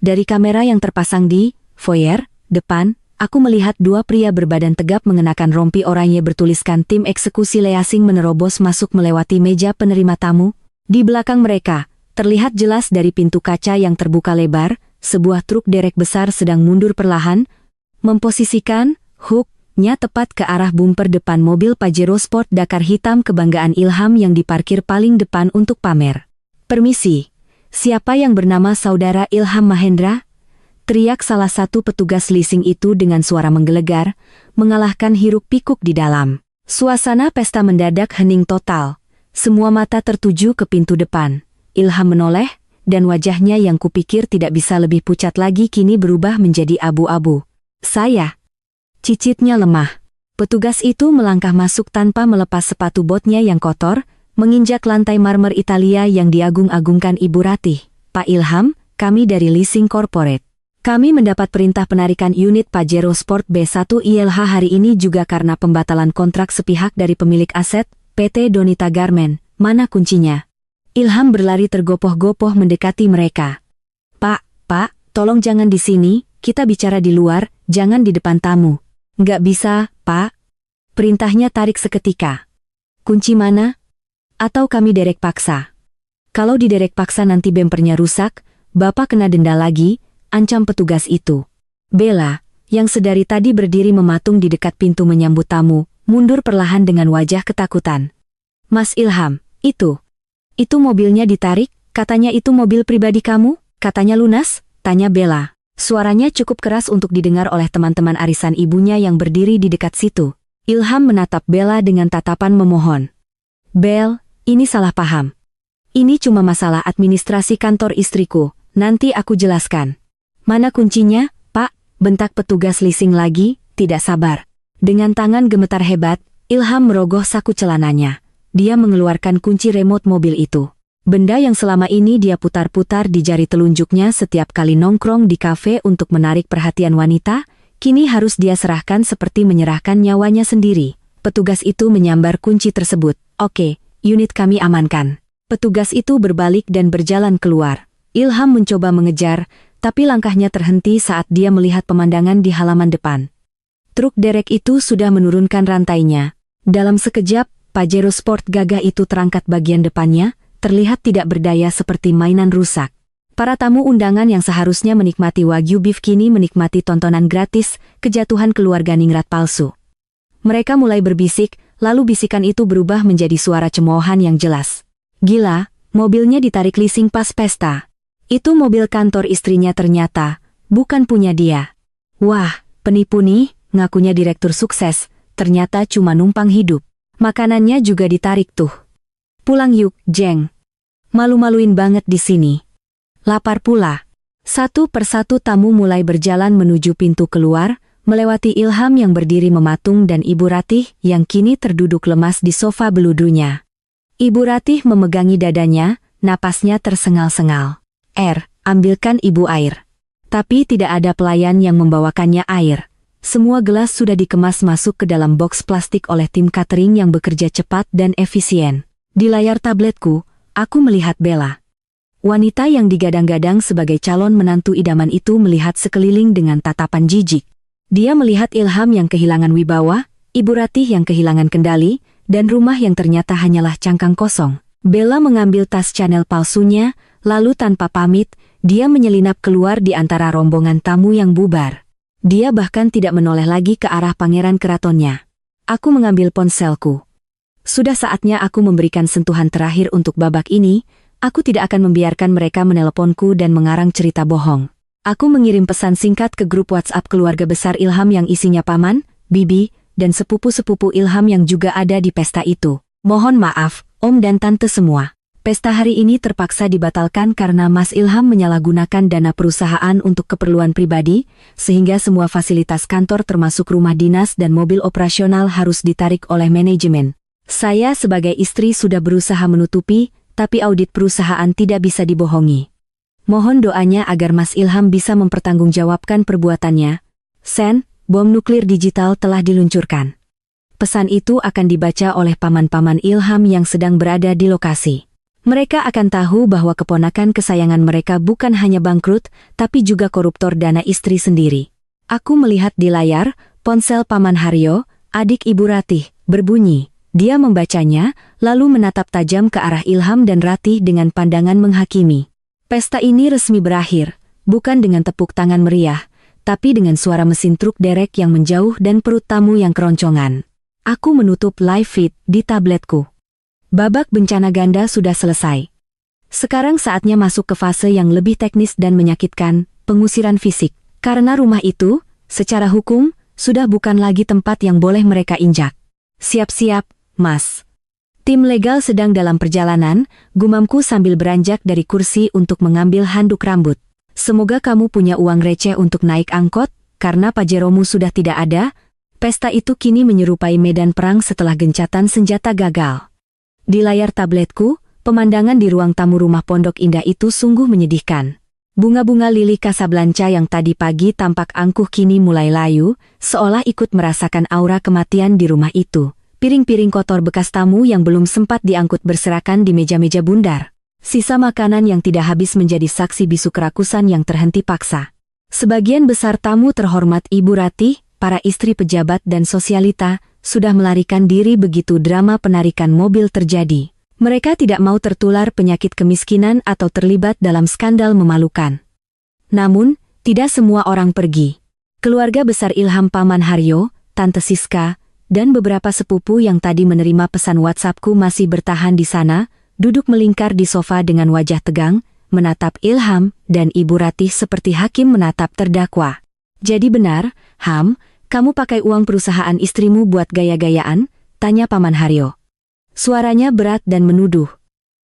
Dari kamera yang terpasang di foyer depan, aku melihat dua pria berbadan tegap mengenakan rompi oranye bertuliskan tim eksekusi Leasing menerobos masuk melewati meja penerima tamu. Di belakang mereka, terlihat jelas dari pintu kaca yang terbuka lebar, sebuah truk derek besar sedang mundur perlahan, memposisikan hook-nya tepat ke arah bumper depan mobil Pajero Sport Dakar hitam kebanggaan Ilham yang diparkir paling depan untuk pamer. Permisi, siapa yang bernama Saudara Ilham Mahendra? Teriak salah satu petugas leasing itu dengan suara menggelegar, mengalahkan hiruk-pikuk di dalam. Suasana pesta mendadak hening total. Semua mata tertuju ke pintu depan. Ilham menoleh, dan wajahnya yang kupikir tidak bisa lebih pucat lagi kini berubah menjadi abu-abu. Saya. Cicitnya lemah. Petugas itu melangkah masuk tanpa melepas sepatu botnya yang kotor, menginjak lantai marmer Italia yang diagung-agungkan Ibu Ratih. Pak Ilham, kami dari Leasing Corporate. Kami mendapat perintah penarikan unit Pajero Sport B1 ILH hari ini juga karena pembatalan kontrak sepihak dari pemilik aset, PT Donita Garment. Mana kuncinya? Ilham berlari tergopoh-gopoh mendekati mereka. Pak, tolong jangan di sini, kita bicara di luar, jangan di depan tamu. Nggak bisa, Pak. Perintahnya tarik seketika. Kunci mana? Atau kami derek paksa? Kalau diderek paksa nanti bempernya rusak, Bapak kena denda lagi, ancam petugas itu. Bella, yang sedari tadi berdiri mematung di dekat pintu menyambut tamu, mundur perlahan dengan wajah ketakutan. Mas Ilham, itu mobilnya ditarik, katanya itu mobil pribadi kamu, katanya lunas, tanya Bella. Suaranya cukup keras untuk didengar oleh teman-teman arisan ibunya yang berdiri di dekat situ. Ilham menatap Bella dengan tatapan memohon. Bel, ini salah paham. Ini cuma masalah administrasi kantor istriku, nanti aku jelaskan. Mana kuncinya, Pak? Bentak petugas leasing lagi, tidak sabar. Dengan tangan gemetar hebat, Ilham merogoh saku celananya. Dia mengeluarkan kunci remote mobil itu. Benda yang selama ini dia putar-putar di jari telunjuknya setiap kali nongkrong di kafe untuk menarik perhatian wanita, kini harus dia serahkan seperti menyerahkan nyawanya sendiri. Petugas itu menyambar kunci tersebut. Oke, unit kami amankan. Petugas itu berbalik dan berjalan keluar. Ilham mencoba mengejar, tapi langkahnya terhenti saat dia melihat pemandangan di halaman depan. Truk derek itu sudah menurunkan rantainya. Dalam sekejap, Pajero Sport gagah itu terangkat bagian depannya, terlihat tidak berdaya seperti mainan rusak. Para tamu undangan yang seharusnya menikmati Wagyu beef kini menikmati tontonan gratis, kejatuhan keluarga ningrat palsu. Mereka mulai berbisik, lalu bisikan itu berubah menjadi suara cemoohan yang jelas. Gila, mobilnya ditarik leasing pas pesta. Itu mobil kantor istrinya ternyata, bukan punya dia. Wah, penipu nih, ngakunya direktur sukses, ternyata cuma numpang hidup. Makanannya juga ditarik tuh. Pulang yuk, Jeng. Malu-maluin banget di sini. Lapar pula. Satu persatu tamu mulai berjalan menuju pintu keluar, melewati Ilham yang berdiri mematung dan Ibu Ratih yang kini terduduk lemas di sofa beludunya. Ibu Ratih memegangi dadanya, napasnya tersengal-sengal. Ambilkan Ibu air. Tapi tidak ada pelayan yang membawakannya air. Semua gelas sudah dikemas masuk ke dalam box plastik oleh tim catering yang bekerja cepat dan efisien. Di layar tabletku, aku melihat Bella. Wanita yang digadang-gadang sebagai calon menantu idaman itu melihat sekeliling dengan tatapan jijik. Dia melihat Ilham yang kehilangan wibawa, Ibu Ratih yang kehilangan kendali, dan rumah yang ternyata hanyalah cangkang kosong. Bella mengambil tas Chanel palsunya, lalu tanpa pamit, dia menyelinap keluar di antara rombongan tamu yang bubar. Dia bahkan tidak menoleh lagi ke arah pangeran keratonnya. Aku mengambil ponselku. Sudah saatnya aku memberikan sentuhan terakhir untuk babak ini, aku tidak akan membiarkan mereka meneleponku dan mengarang cerita bohong. Aku mengirim pesan singkat ke grup WhatsApp keluarga besar Ilham yang isinya paman, bibi, dan sepupu-sepupu Ilham yang juga ada di pesta itu. Mohon maaf, Om dan Tante semua. Pesta hari ini terpaksa dibatalkan karena Mas Ilham menyalahgunakan dana perusahaan untuk keperluan pribadi, sehingga semua fasilitas kantor termasuk rumah dinas dan mobil operasional harus ditarik oleh manajemen. Saya sebagai istri sudah berusaha menutupi, tapi audit perusahaan tidak bisa dibohongi. Mohon doanya agar Mas Ilham bisa mempertanggungjawabkan perbuatannya. Sen, bom nuklir digital telah diluncurkan. Pesan itu akan dibaca oleh paman-paman Ilham yang sedang berada di lokasi. Mereka akan tahu bahwa keponakan kesayangan mereka bukan hanya bangkrut, tapi juga koruptor dana istri sendiri. Aku melihat di layar, ponsel Paman Haryo, adik Ibu Ratih, berbunyi. Dia membacanya, lalu menatap tajam ke arah Ilham dan Ratih dengan pandangan menghakimi. Pesta ini resmi berakhir, bukan dengan tepuk tangan meriah, tapi dengan suara mesin truk derek yang menjauh dan perut tamu yang keroncongan. Aku menutup live feed di tabletku. Babak bencana ganda sudah selesai. Sekarang saatnya masuk ke fase yang lebih teknis dan menyakitkan, pengusiran fisik. Karena rumah itu, secara hukum, sudah bukan lagi tempat yang boleh mereka injak. Siap-siap, Mas. Tim legal sedang dalam perjalanan, gumamku sambil beranjak dari kursi untuk mengambil handuk rambut. Semoga kamu punya uang receh untuk naik angkot, karena Pajeromu sudah tidak ada. Pesta itu kini menyerupai medan perang setelah gencatan senjata gagal. Di layar tabletku, pemandangan di ruang tamu rumah Pondok Indah itu sungguh menyedihkan. Bunga-bunga lili Casablanca yang tadi pagi tampak angkuh kini mulai layu, seolah ikut merasakan aura kematian di rumah itu. Piring-piring kotor bekas tamu yang belum sempat diangkut berserakan di meja-meja bundar. Sisa makanan yang tidak habis menjadi saksi bisu kerakusan yang terhenti paksa. Sebagian besar tamu terhormat Ibu Ratih, para istri pejabat dan sosialita, sudah melarikan diri begitu drama penarikan mobil terjadi. Mereka tidak mau tertular penyakit kemiskinan atau terlibat dalam skandal memalukan. Namun, tidak semua orang pergi. Keluarga besar Ilham, Paman Haryo, Tante Siska, dan beberapa sepupu yang tadi menerima pesan WhatsAppku masih bertahan di sana, duduk melingkar di sofa dengan wajah tegang, menatap Ilham dan Ibu Ratih seperti hakim menatap terdakwa. Jadi benar, Ham, kamu pakai uang perusahaan istrimu buat gaya-gayaan? Tanya Paman Haryo. Suaranya berat dan menuduh.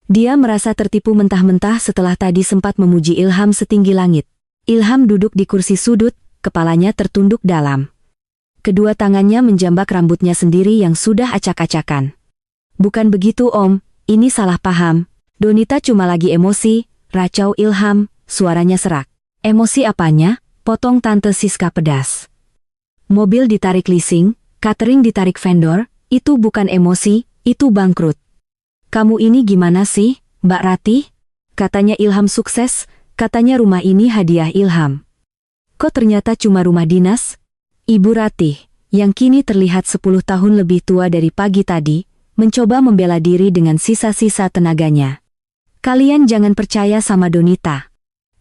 Dia merasa tertipu mentah-mentah setelah tadi sempat memuji Ilham setinggi langit. Ilham duduk di kursi sudut, kepalanya tertunduk dalam. Kedua tangannya menjambak rambutnya sendiri yang sudah acak-acakan. Bukan begitu Om, ini salah paham. Donita cuma lagi emosi, racau Ilham, suaranya serak. Emosi apanya? Potong Tante Siska pedas. Mobil ditarik leasing, catering ditarik vendor, itu bukan emosi, itu bangkrut. Kamu ini gimana sih, Mbak Ratih? Katanya Ilham sukses, katanya rumah ini hadiah Ilham. Kok ternyata cuma rumah dinas? Ibu Ratih, yang kini terlihat 10 tahun lebih tua dari pagi tadi, mencoba membela diri dengan sisa-sisa tenaganya. Kalian jangan percaya sama Donita.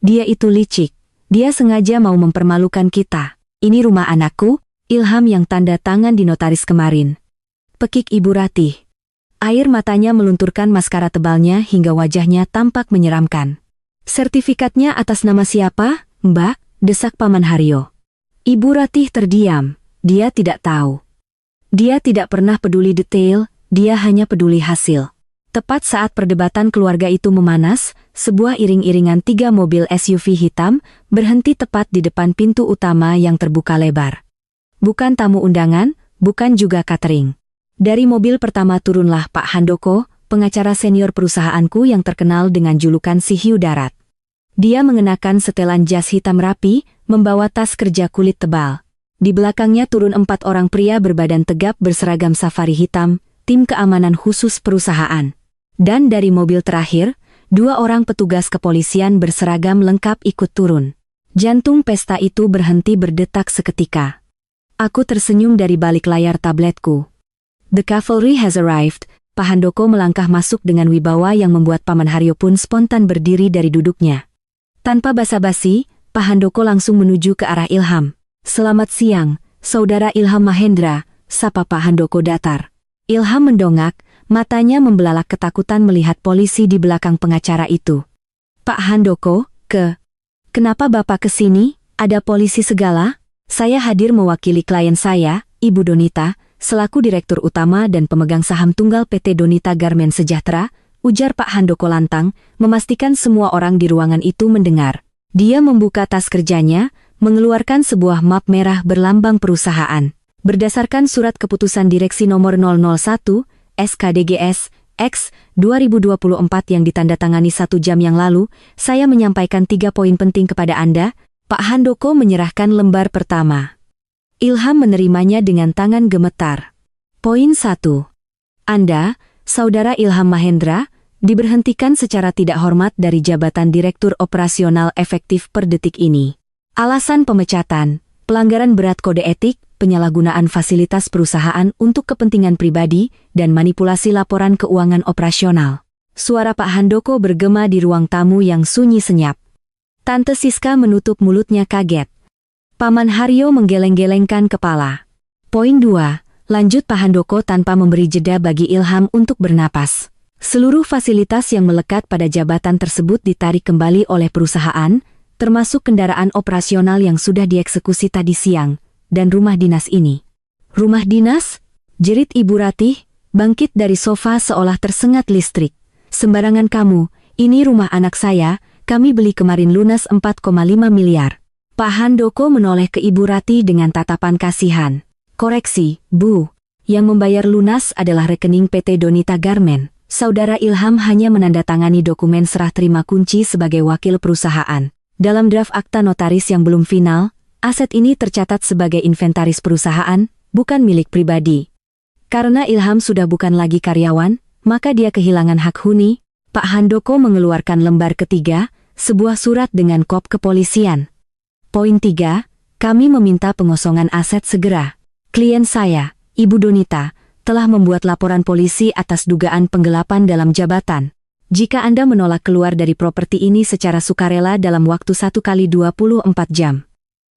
Dia itu licik, dia sengaja mau mempermalukan kita. Ini rumah anakku, Ilham yang tanda tangan di notaris kemarin. Pekik Ibu Ratih. Air matanya melunturkan maskara tebalnya hingga wajahnya tampak menyeramkan. Sertifikatnya atas nama siapa, Mbak? Desak Paman Haryo. Ibu Ratih terdiam, dia tidak tahu. Dia tidak pernah peduli detail, dia hanya peduli hasil. Tepat saat perdebatan keluarga itu memanas, sebuah iring-iringan 3 mobil SUV hitam berhenti tepat di depan pintu utama yang terbuka lebar. Bukan tamu undangan, bukan juga catering. Dari mobil pertama turunlah Pak Handoko, pengacara senior perusahaanku yang terkenal dengan julukan si hiu darat. Dia mengenakan setelan jas hitam rapi, membawa tas kerja kulit tebal. Di belakangnya turun 4 orang pria berbadan tegap berseragam safari hitam, tim keamanan khusus perusahaan. Dan dari mobil terakhir, 2 orang petugas kepolisian berseragam lengkap ikut turun. Jantung pesta itu berhenti berdetak seketika. Aku tersenyum dari balik layar tabletku. The cavalry has arrived. Pak Handoko melangkah masuk dengan wibawa yang membuat Paman Haryo pun spontan berdiri dari duduknya. Tanpa basa-basi, Pak Handoko langsung menuju ke arah Ilham. Selamat siang, Saudara Ilham Mahendra, sapa Pak Handoko datar. Ilham mendongak, matanya membelalak ketakutan melihat polisi di belakang pengacara itu. Pak Handoko, kenapa Bapak kesini? Ada polisi segala? Saya hadir mewakili klien saya, Ibu Donita, selaku Direktur Utama dan pemegang saham tunggal PT Donita Garmen Sejahtera, ujar Pak Handoko lantang, memastikan semua orang di ruangan itu mendengar. Dia membuka tas kerjanya, mengeluarkan sebuah map merah berlambang perusahaan. Berdasarkan surat keputusan Direksi nomor 001, SKDGS, X, 2024 yang ditandatangani 1 jam yang lalu, saya menyampaikan 3 poin penting kepada Anda. Pak Handoko menyerahkan lembar pertama. Ilham menerimanya dengan tangan gemetar. Poin 1. Anda, Saudara Ilham Mahendra, diberhentikan secara tidak hormat dari jabatan Direktur Operasional efektif per detik ini. Alasan pemecatan, pelanggaran berat kode etik, penyalahgunaan fasilitas perusahaan untuk kepentingan pribadi, dan manipulasi laporan keuangan operasional. Suara Pak Handoko bergema di ruang tamu yang sunyi senyap. Tante Siska menutup mulutnya kaget. Paman Haryo menggeleng-gelengkan kepala. Poin 2, lanjut Pak Handoko tanpa memberi jeda bagi Ilham untuk bernapas. Seluruh fasilitas yang melekat pada jabatan tersebut ditarik kembali oleh perusahaan, termasuk kendaraan operasional yang sudah dieksekusi tadi siang, dan rumah dinas ini. Rumah dinas? Jerit Ibu Ratih, bangkit dari sofa seolah tersengat listrik. Sembarangan kamu, ini rumah anak saya, kami beli kemarin lunas 4,5 miliar. Pak Handoko menoleh ke Ibu Ratih dengan tatapan kasihan. Koreksi, Bu. Yang membayar lunas adalah rekening PT Donita Garmen. Saudara Ilham hanya menandatangani dokumen serah terima kunci sebagai wakil perusahaan. Dalam draft akta notaris yang belum final, aset ini tercatat sebagai inventaris perusahaan, bukan milik pribadi. Karena Ilham sudah bukan lagi karyawan, maka dia kehilangan hak huni. Pak Handoko mengeluarkan lembar ketiga, sebuah surat dengan kop kepolisian. Poin 3, kami meminta pengosongan aset segera. Klien saya, Ibu Donita, telah membuat laporan polisi atas dugaan penggelapan dalam jabatan. Jika Anda menolak keluar dari properti ini secara sukarela dalam waktu 1x24 jam.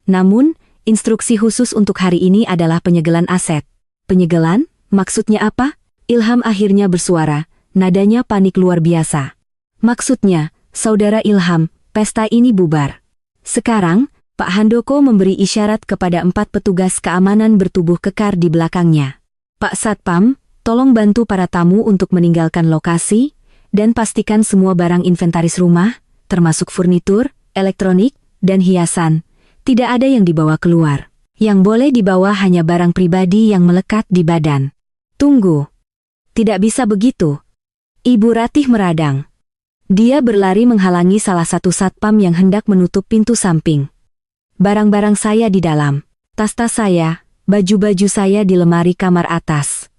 Namun, instruksi khusus untuk hari ini adalah penyegelan aset. Penyegelan? Maksudnya apa? Ilham akhirnya bersuara, nadanya panik luar biasa. Maksudnya, Saudara Ilham, pesta ini bubar. Sekarang, Pak Handoko memberi isyarat kepada 4 petugas keamanan bertubuh kekar di belakangnya. Pak Satpam, tolong bantu para tamu untuk meninggalkan lokasi, dan pastikan semua barang inventaris rumah, termasuk furnitur, elektronik, dan hiasan, tidak ada yang dibawa keluar. Yang boleh dibawa hanya barang pribadi yang melekat di badan. Tunggu. Tidak bisa begitu. Ibu Ratih meradang. Dia berlari menghalangi salah satu satpam yang hendak menutup pintu samping. Barang-barang saya di dalam. Tas-tas saya, baju-baju saya di lemari kamar atas.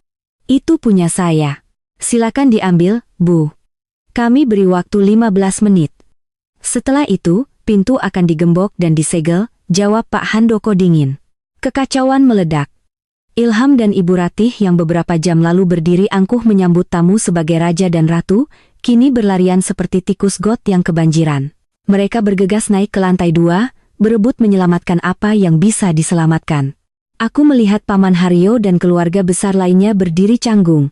Itu punya saya. Silakan diambil, Bu. Kami beri waktu 15 menit. Setelah itu, pintu akan digembok dan disegel, jawab Pak Handoko dingin. Kekacauan meledak. Ilham dan Ibu Ratih yang beberapa jam lalu berdiri angkuh menyambut tamu sebagai raja dan ratu, kini berlarian seperti tikus got yang kebanjiran. Mereka bergegas naik ke lantai 2, berebut menyelamatkan apa yang bisa diselamatkan. Aku melihat Paman Haryo dan keluarga besar lainnya berdiri canggung,